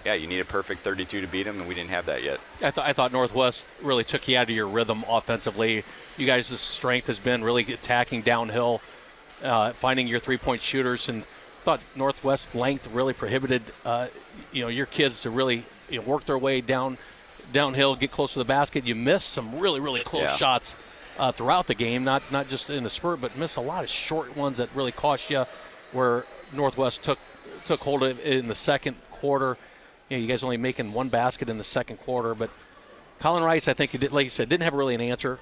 you need a perfect 32 to beat them, and we didn't have that yet. I thought Northwest really took you out of your rhythm offensively. You guys' strength has been really attacking downhill, finding your three-point shooters, and thought Northwest length really prohibited your kids to really work their way downhill, get close to the basket. You missed some really, really close shots throughout the game, not just in the spurt, but missed a lot of short ones that really cost you, where Northwest took hold of it in the second quarter. You guys only making one basket in the second quarter, but Colin Rice, I think, like you said, didn't have really an answer.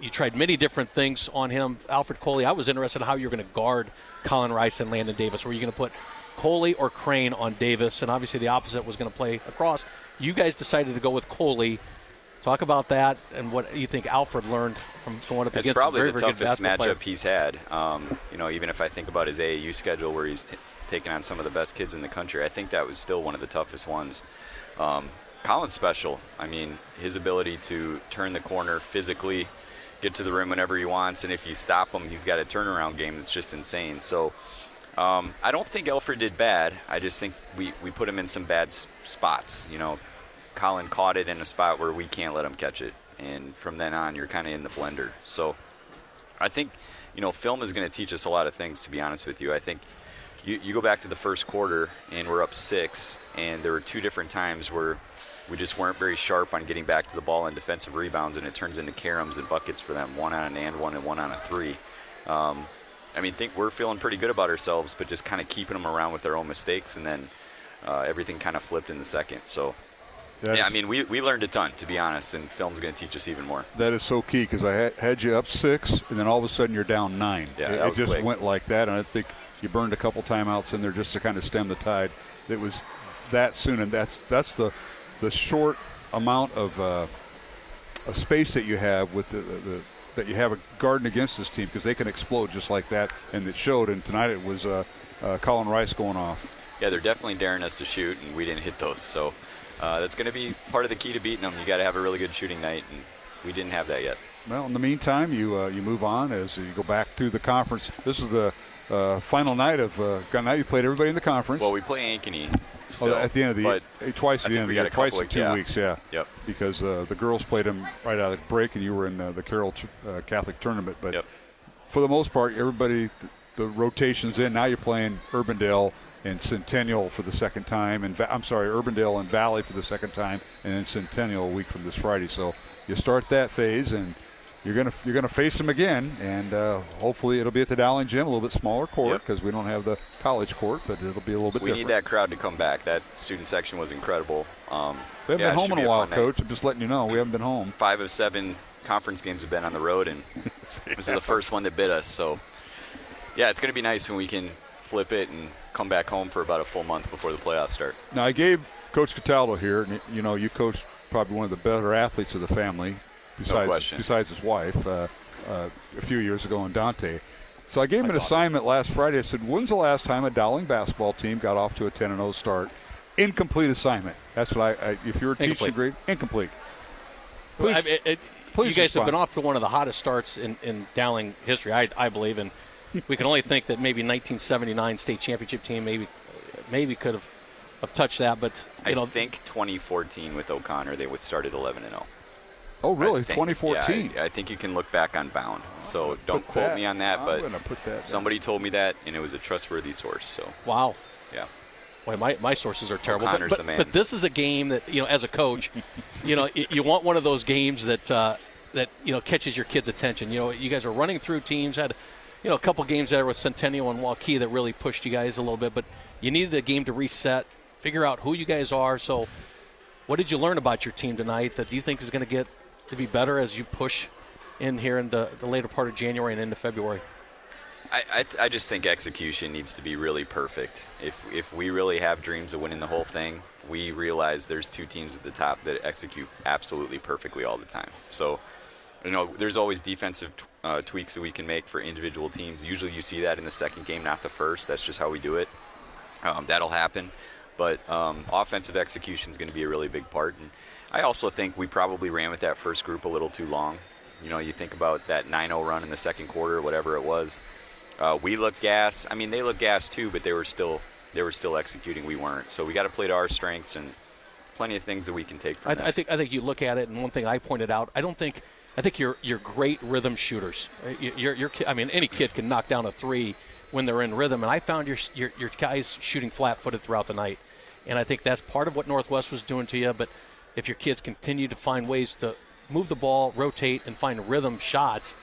You tried many different things on him. Alfred Coley, I was interested in how you were going to guard Colin Rice and Landon Davis. Were you going to put Coley or Crane on Davis? And obviously the opposite was going to play across. You guys decided to go with Coley. Talk about that and what you think Alfred learned from going up against It's probably very, the very good toughest basketball matchup player. he's had. Even if I think about his AAU schedule where he's taking on some of the best kids in the country, I think that was still one of the toughest ones. Colin's special. I mean, his ability to turn the corner physically, get to the rim whenever he wants, and if you stop him, he's got a turnaround game that's just insane. So I don't think Alfred did bad. I just think we put him in some bad spots. Colin caught it in a spot where we can't let him catch it. And from then on, you're kind of in the blender. So I think, film is going to teach us a lot of things, to be honest with you. I think you go back to the first quarter, and we're up 6, and there were 2 different times where we just weren't very sharp on getting back to the ball and defensive rebounds, and it turns into caroms and buckets for them, one on an and one and one on a 3. Think we're feeling pretty good about ourselves, but just kind of keeping them around with their own mistakes, and then everything kind of flipped in the second. So, we learned a ton, to be honest, and film's going to teach us even more. That is so key, because I had you up 6, and then all of a sudden you're down 9. Yeah, it just quick. went like that, and I think you burned a couple timeouts in there just to kind of stem the tide. It was that soon, and that's the short amount of space that you have with that you have a guarding against this team, because they can explode just like that, and it showed. And tonight it was Colin Rice going off. Yeah, they're definitely daring us to shoot, and we didn't hit those. So that's going to be part of the key to beating them. You got to have a really good shooting night, and we didn't have that yet. Well, in the meantime, you move on as you go back through the conference. This is the final night of now you played everybody in the conference. Well, we play Ankeny still. At the end of the year, twice at the end of the year, twice in 2 weeks, yeah. Yep. Because the girls played them right out of the break, and you were in the Carroll Catholic tournament. But for the most part, everybody, the rotation's in. Now you're playing Urbandale and Centennial for the second time, and Urbandale and Valley for the second time, and then Centennial a week from this Friday. So you start that phase, and you're gonna face them again, and hopefully it'll be at the Dowling Gym, a little bit smaller court, because we don't have the college court, but it'll be a little bit different. We need that crowd to come back. That student section was incredible. We haven't been home in a while, Coach. I'm just letting you know, we haven't been home. 5 of 7 conference games have been on the road, and this is the first one that bit us. So, it's going to be nice when we can flip it and come back home for about a full month before the playoffs start. Now, I gave Coach Cataldo here, and you coached probably one of the better athletes of the family, besides his wife, a few years ago in Dante. So I gave him an assignment last Friday. I said, when's the last time a Dowling basketball team got off to a 10-0 start? Incomplete assignment. That's what if you're a teaching grade, incomplete. Please, you guys have been off to one of the hottest starts in Dowling history, I believe, and we can only think that maybe 1979 state championship team maybe could have touched that, but I think 2014 with O'Connor they started 11-0. Oh, really? 2014? Yeah, I think you can look back on Bound. So don't quote me on that, but somebody told me that, and it was a trustworthy source. So wow. Yeah. Boy, my sources are terrible. O'Connor's the man. But this is a game that, as a coach, you want one of those games that catches your kids' attention. You guys are running through teams, had a couple games there with Centennial and Waukee that really pushed you guys a little bit, but you needed a game to reset, figure out who you guys are. So what did you learn about your team tonight that do you think is going to get to be better as you push in here in the later part of January and into February? I just think execution needs to be really perfect. If we really have dreams of winning the whole thing, we realize there's two teams at the top that execute absolutely perfectly all the time. So, there's always defensive tweaks that we can make for individual teams. Usually you see that in the second game, not the first. That's just how we do it. That'll happen. But offensive execution is going to be a really big part. And I also think we probably ran with that first group a little too long. You think about that 9-0 run in the second quarter, whatever it was. We looked gas. I mean, they looked gas too, but they were still executing. We weren't. So we got to play to our strengths, and plenty of things that we can take from this. I think you look at it, and one thing I pointed out, I think you're great rhythm shooters. Any kid can knock down a three when they're in rhythm, and I found your guys shooting flat-footed throughout the night, and I think that's part of what Northwest was doing to you. But if your kids continue to find ways to move the ball, rotate, and find rhythm shots,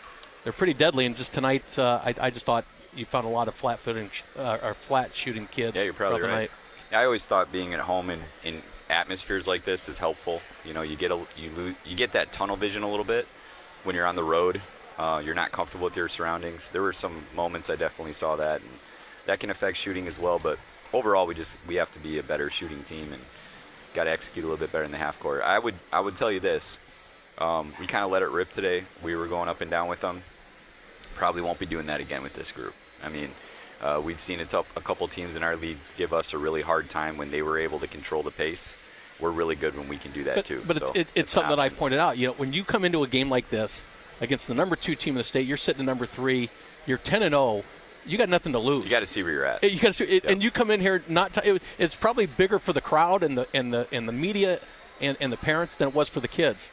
they're pretty deadly. And just tonight, I just thought you found a lot of flat-footing or flat-shooting kids. Yeah, you're probably right. Night. I always thought being at home in atmospheres like this is helpful. You get that tunnel vision a little bit when you're on the road. You're not comfortable with your surroundings. There were some moments I definitely saw that, and that can affect shooting as well. But overall, we have to be a better shooting team and got to execute a little bit better in the half court. I would tell you this: we kind of let it rip today. We were going up and down with them. Probably won't be doing that again with this group. I mean, we've seen a couple teams in our leagues give us a really hard time when they were able to control the pace. We're really good when we can do that too. But so it's something that I pointed out. When you come into a game like this against the number 2 team in the state, you're sitting at number 3, you're 10-0. You got nothing to lose. You got to see where you're at. You got to see, and you come in here it's probably bigger for the crowd and the media and the parents than it was for the kids.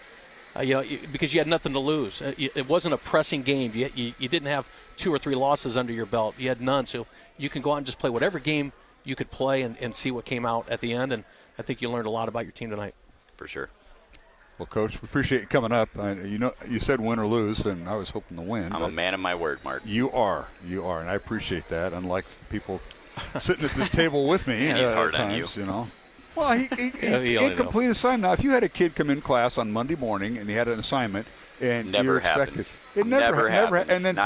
Because you had nothing to lose. It wasn't a pressing game. You didn't have 2 or 3 losses under your belt. You had none, so you can go out and just play whatever game you could play and see what came out at the end. And I think you learned a lot about your team tonight. For sure. Well, Coach, we appreciate you coming up. You said win or lose, and I was hoping to win. I'm a man of my word, Mark. You are, and I appreciate that. Unlike the people sitting at this table with me, he's hard at times, on you. Well, he incomplete assignment. Now, if you had a kid come in class on Monday morning and he had an assignment, and never happens. It never happens. And then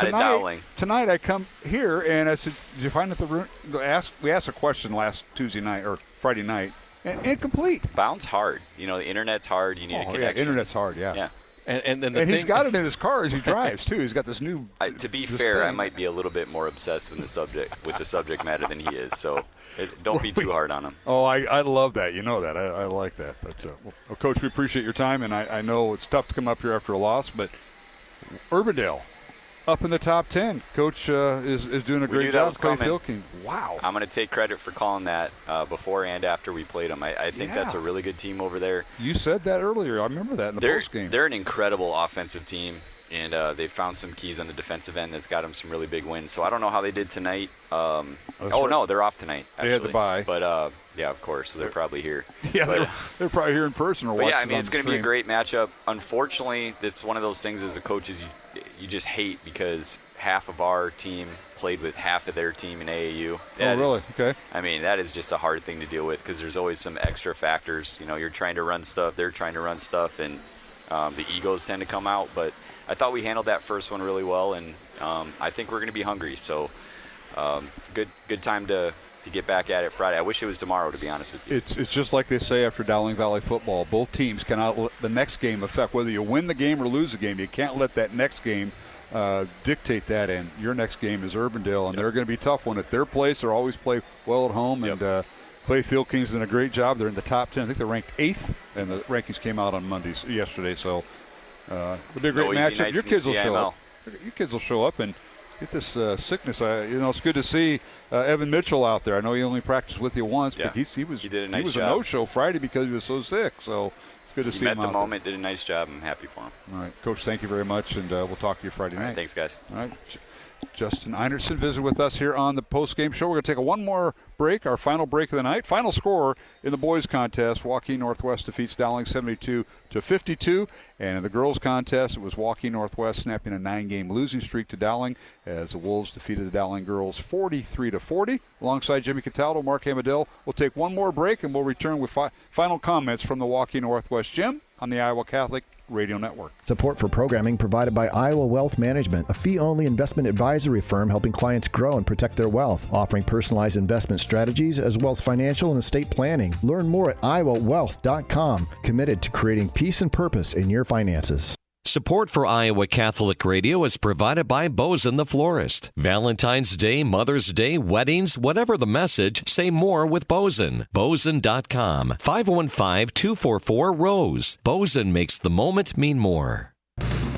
tonight I come here and I said, "Did you find that the room?" We asked a question last Tuesday night or Friday night, and incomplete. Bounce hard. The internet's hard. You need a connection. Yeah, internet's hard. Yeah. Yeah. And he's got it in his car as he drives too. He's got this new. To be fair, I might be a little bit more obsessed with the subject matter than he is. So don't be too hard on him. Oh, I love that. You know that. I like that. Well, Coach, we appreciate your time, and I know it's tough to come up here after a loss, but Urbandale up in the top 10. Coach is doing a great job. Wow. I'm going to take credit for calling that before and after we played them. I think that's a really good team over there. You said that earlier. I remember that in the post game. They're an incredible offensive team, and they've found some keys on the defensive end that's got them some really big wins. So I don't know how they did tonight. No, they're off tonight, actually. They had the bye. But, yeah, of course. So they're probably here. Yeah, they're probably here in person or watching. Yeah, I mean, it's going to be a great matchup. Unfortunately, it's one of those things as a coach is you just hate because half of our team played with half of their team in AAU. Really? Okay. I mean, that is just a hard thing to deal with because there's always some extra factors. You're trying to run stuff, they're trying to run stuff, and the egos tend to come out. But I thought we handled that first one really well, and I think we're going to be hungry. So good time to get back at it Friday. I wish it was tomorrow, to be honest with you. It's just like they say after Dowling Valley football. Both teams cannot let the next game affect whether you win the game or lose the game. You can't let that next game dictate that, and your next game is Urbandale, and they're going to be a tough one. At their place, they always play well at home, and Clay Fieldking's done a great job. They're in the top 10. I think they're ranked 8th, and the rankings came out on yesterday. So it'll be a great matchup. Your kids will show up. Your kids will show up and get this sickness. It's good to see Evan Mitchell out there. I know he only practiced with you once, but he did a nice job. A no-show Friday because he was so sick. So it's good to see him out there. He met the moment, did a nice job. I'm happy for him. All right, Coach, thank you very much, and we'll talk to you Friday night. All right, thanks, guys. All right. Justin Einerson visit with us here on the post-game show. We're going to take one more break, our final break of the night. Final score in the boys' contest, Waukee Northwest defeats Dowling 72-52. And in the girls' contest, it was Waukee Northwest snapping a 9-game losing streak to Dowling as the Wolves defeated the Dowling girls 43-40. Alongside Jimmy Cataldo, Mark Hamadell, we'll take one more break, and we'll return with final comments from the Waukee Northwest gym on the Iowa Catholic Radio Network. Support for programming provided by Iowa Wealth Management, a fee-only investment advisory firm helping clients grow and protect their wealth, offering personalized investment strategies as well as financial and estate planning. Learn more at iowawealth.com, committed to creating peace and purpose in your finances. Support for Iowa Catholic Radio is provided by Bozen the Florist. Valentine's Day, Mother's Day, weddings, whatever the message, say more with Bozen. Bozen.com. 515-244-ROSE. Bozen makes the moment mean more.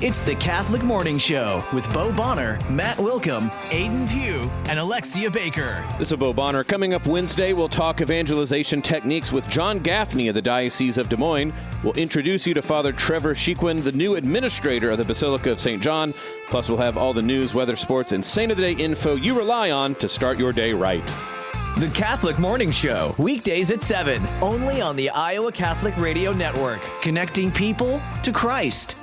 It's the Catholic Morning Show with Bo Bonner, Matt Wilkham, Aiden Pugh, and Alexia Baker. This is Bo Bonner. Coming up Wednesday, we'll talk evangelization techniques with John Gaffney of the Diocese of Des Moines. We'll introduce you to Father Trevor Shequin, the new administrator of the Basilica of St. John. Plus, we'll have all the news, weather, sports, and Saint of the Day info you rely on to start your day right. The Catholic Morning Show, weekdays at 7, only on the Iowa Catholic Radio Network, connecting people to Christ.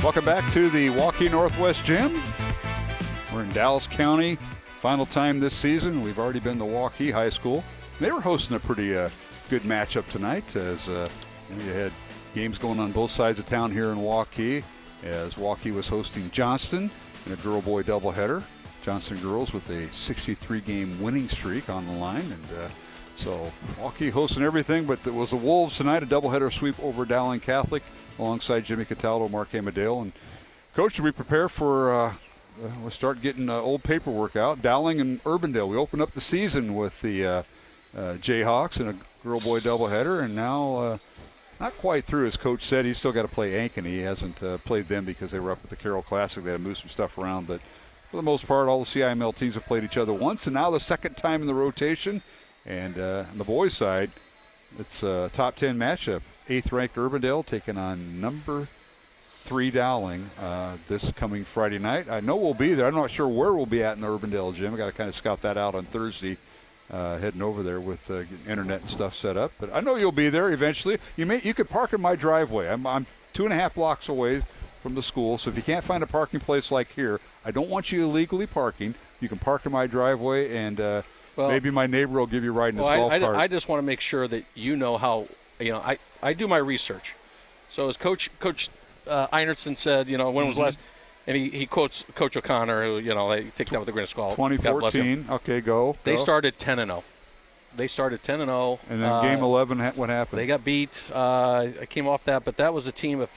Welcome back to the Waukee Northwest Gym. We're in Dallas County. Final time this season. We've already been to Waukee High School. They were hosting a pretty good matchup tonight as you had games going on both sides of town here in Waukee, as Waukee was hosting Johnston in a girl-boy doubleheader. Johnston girls with a 63-game winning streak on the line. And so Waukee hosting everything, but it was the Wolves tonight, a doubleheader sweep over Dowling Catholic, alongside Jimmy Cataldo, Mark Amadale. And Coach, should we prepare for, we'll start getting old paperwork out. Dowling and Urbandale, we opened up the season with the Jayhawks in a girl-boy doubleheader, and now not quite through, as Coach said. He's still got to play Ankeny. He hasn't played them because they were up at the Carroll Classic. They had to move some stuff around, but for the most part, all the CIML teams have played each other once, and now the second time in the rotation. And on the boys' side, it's a top 10 matchup. 8th-ranked Urbandale taking on number 3 Dowling this coming Friday night. I know we'll be there. I'm not sure where we'll be at in the Urbandale gym. I got to kind of scout that out on Thursday, heading over there with getting internet and stuff set up. But I know you'll be there eventually. You could park in my driveway. I'm 2.5 blocks away from the school, so if you can't find a parking place like here, I don't want you illegally parking. You can park in my driveway, and maybe my neighbor will give you a ride in his golf cart. I just want to make sure that you know how. I do my research. So as Coach Einertson said, when was last, and he quotes Coach O'Connor, who, they take that with a grain of salt. 2014. Okay, go. They started 10-0. And then game 11, what happened? They got beat. I came off that, but that was a team of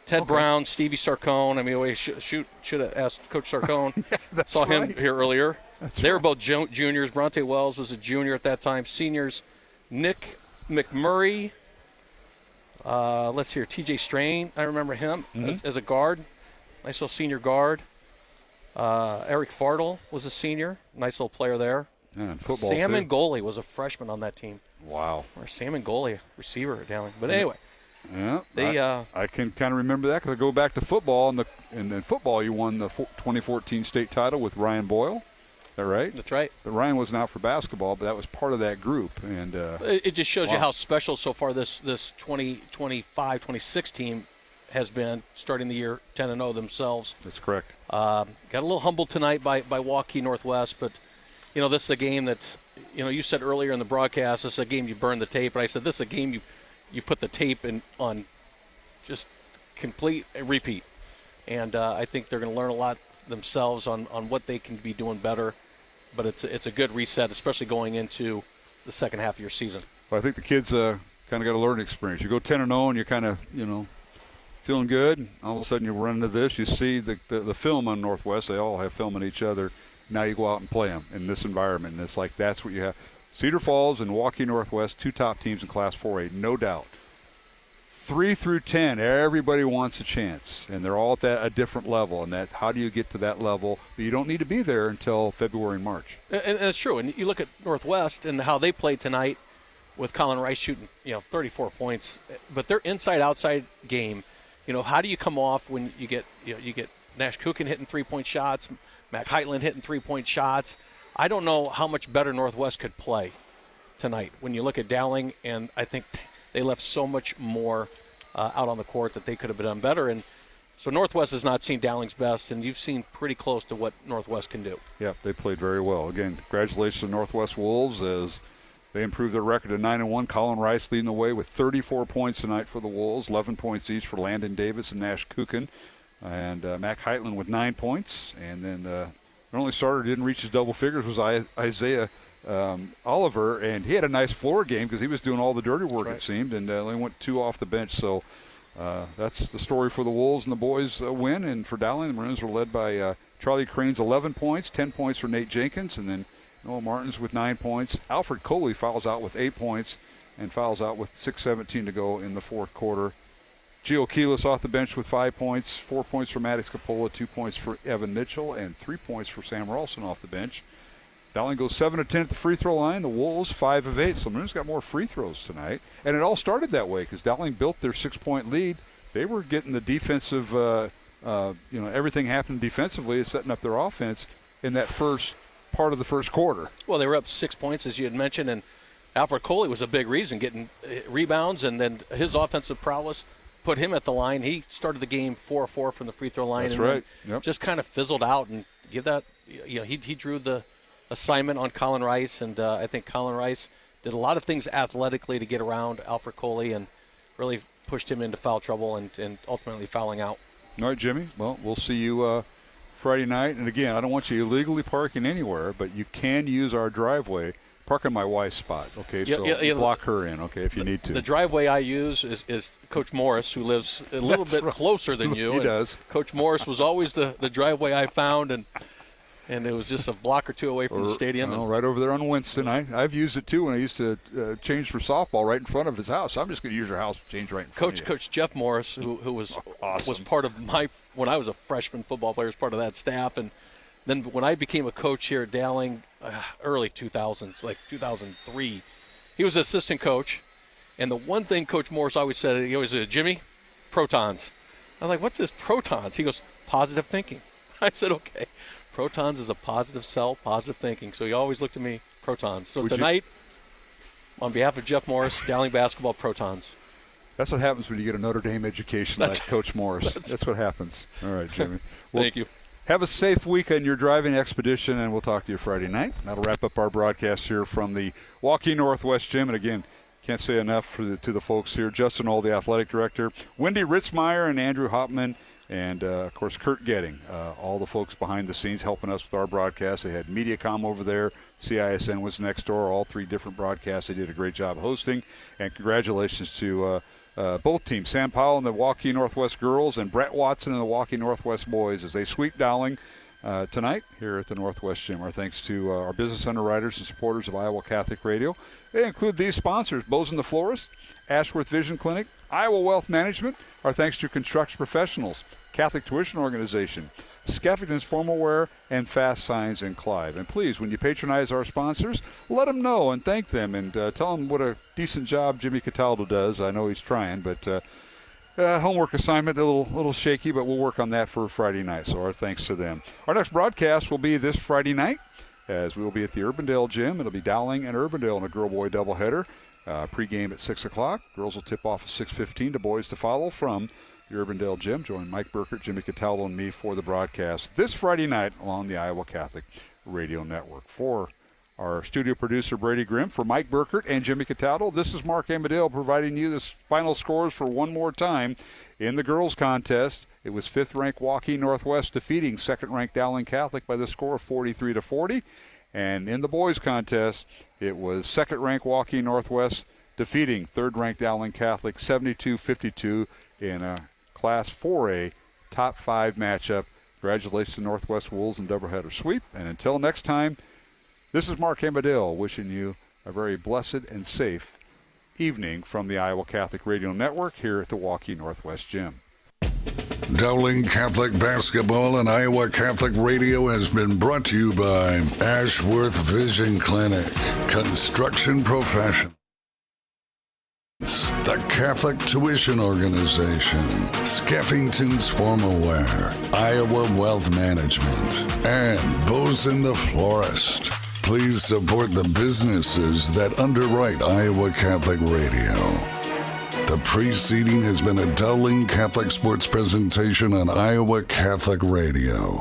Ted Brown, Stevie Sarcone. I mean, we should have asked Coach Sarcone. Yeah, Saw him right. here earlier. They were right. both juniors. Bronte Wells was a junior at that time. Seniors, Nick McMurray. Let's hear TJ Strain. I remember him as a guard. Nice little senior guard. Eric Fartle was a senior. Nice little player there. And football Sam too. Ngoli was a freshman on that team. Wow. Or Sam Ngoli, receiver at Dowling. But anyway. Yeah, I can kind of remember that because I go back to football, and in football you won the 2014 state title with Ryan Boyle. Is that right? That's right. But Ryan wasn't out for basketball, but that was part of that group. And it just shows you how special so far this 2025-26 team has been, starting the year 10-0 themselves. That's correct. Got a little humbled tonight by Waukee Northwest, but this is a game that you said earlier in the broadcast, this is a game you burn the tape, and I said this is a game you put the tape in on just complete repeat. And I think they're going to learn a lot themselves on what they can be doing better. But it's a good reset, especially going into the second half of your season. Well, I think the kids kind of got a learning experience. You go 10-0 and you're kind of, feeling good. And all of a sudden you run into this. You see the film on Northwest. They all have film on each other. Now you go out and play them in this environment. And it's like that's what you have. Cedar Falls and Waukee Northwest, 2 top teams in Class 4A, no doubt. 3 through 10, everybody wants a chance, and they're all at a different level. And that, how do you get to that level? But you don't need to be there until February and March. And that's true. And you look at Northwest and how they played tonight, with Colin Rice shooting 34 points, but their inside-outside game. How do you come off when you get Nash Kukin hitting 3-point shots, Mac Heitland hitting 3-point shots? I don't know how much better Northwest could play tonight when you look at Dowling, and I think they left so much more out on the court that they could have done better. And So Northwest has not seen Dowling's best, and you've seen pretty close to what Northwest can do. Yeah, they played very well. Again, congratulations to Northwest Wolves as they improved their record to 9-1. Colin Rice leading the way with 34 points tonight for the Wolves, 11 points each for Landon Davis and Nash Kukin. And Mac Heitland with 9 points. And then the only starter who didn't reach his double figures was Isaiah Oliver, and he had a nice floor game because he was doing all the dirty work, it seemed, and only went 2 off the bench. So that's the story for the Wolves, and the boys win. And for Dowling, the Maroons were led by Charlie Crane's 11 points, 10 points for Nate Jenkins, and then Noah Martins with 9 points. Alfred Coley fouls out with 8 points and fouls out with 6:17 to go in the fourth quarter. Gio Keelis off the bench with 5 points, 4 points for Maddox Capola, 2 points for Evan Mitchell, and 3 points for Sam Ralston off the bench. Dowling goes 7 of 10 at the free throw line. The Wolves 5 of 8. So the Maroons got more free throws tonight. And it all started that way because Dowling built their 6-point lead. They were getting the defensive, everything happened defensively, setting up their offense in that first part of the first quarter. Well, they were up 6 points, as you had mentioned, and Alfred Coley was a big reason, getting rebounds, and then his offensive prowess put him at the line. He started the game 4-4 from the free throw line. That's and right. Yep. Just kind of fizzled out, and give that, he drew the assignment on Colin Rice, and I think Colin Rice did a lot of things athletically to get around Alfred Coley and really pushed him into foul trouble and ultimately fouling out. All right, Jimmy. Well, we'll see you Friday night. And again, I don't want you illegally parking anywhere, but you can use our driveway. Park in my wife's spot, okay? So block her in, okay, if you need to. The driveway I use is Coach Morris, who lives a little bit closer than you. He does. Coach Morris was always the driveway I found, and it was just a block or two away from the stadium. Right over there on Winston. I've used it, too, when I used to change for softball right in front of his house. I'm just going to use your house to change right in front of you. Coach Jeff Morris, who was awesome. Was part of when I was a freshman football player, was part of that staff. And then when I became a coach here at Dowling, early 2000s, like 2003, he was assistant coach. And the one thing Coach Morris always said, he always said, Jimmy, protons. I'm like, what's this protons? He goes, positive thinking. I said, okay. Protons is a positive cell, positive thinking. So he always looked at me, protons. So tonight, on behalf of Jeff Morris, Dowling basketball, protons. That's what happens when you get a Notre Dame education like Coach Morris. That's what happens. All right, Jimmy. Well, thank you. Have a safe week on your driving expedition, and we'll talk to you Friday night. That'll wrap up our broadcast here from the Waukee Northwest Gym. And again, can't say enough to the folks here. Justin Ohl, the athletic director, Wendy Ritzmeyer and Andrew Hopman, and, of course, Kurt Getting, all the folks behind the scenes helping us with our broadcast. They had MediaCom over there. CISN was next door, all 3 different broadcasts. They did a great job hosting. And congratulations to both teams, Sam Powell and the Waukee Northwest girls and Brett Watson and the Waukee Northwest boys as they sweep Dowling tonight here at the Northwest Gym. Our thanks to our business underwriters and supporters of Iowa Catholic Radio. They include these sponsors: Bozen the Florist, Ashworth Vision Clinic, Iowa Wealth Management. Our thanks to Construction Professionals, Catholic Tuition Organization, Skeffington's Formal Wear, and Fast Signs in Clive. And please, when you patronize our sponsors, let them know and thank them and tell them what a decent job Jimmy Cataldo does. I know he's trying, but homework assignment, a little shaky, but we'll work on that for Friday night. So our thanks to them. Our next broadcast will be this Friday night, as we will be at the Urbandale Gym. It'll be Dowling and Urbandale in a girl-boy doubleheader. Pre-game at 6 o'clock. Girls will tip off at 6:15 to boys to follow from the Urbandale Gym. Join Mike Burkert, Jimmy Cataldo, and me for the broadcast this Friday night along the Iowa Catholic Radio Network. For our studio producer, Brady Grimm, for Mike Burkert and Jimmy Cataldo, this is Mark Amadale providing you the final scores for one more time. In the girls' contest, it was 5th-ranked Waukee Northwest defeating 2nd-ranked Dowling Catholic by the score of 43-40. And in the boys' contest, it was 2nd-ranked Waukee Northwest defeating 3rd-ranked Dowling Catholic 72-52 in a Class 4A top 5 matchup. Congratulations to Northwest Wolves and doubleheader sweep. And until next time, this is Mark Amadale wishing you a very blessed and safe evening from the Iowa Catholic Radio Network here at the Waukee Northwest Gym. Dowling Catholic Basketball and Iowa Catholic Radio has been brought to you by Ashworth Vision Clinic, Construction Professionals, the Catholic Tuition Organization, Skeffington's Formal Wear, Iowa Wealth Management, and Bozen the Florist. Please support the businesses that underwrite Iowa Catholic Radio. The preceding has been a Dowling Catholic Sports presentation on Iowa Catholic Radio.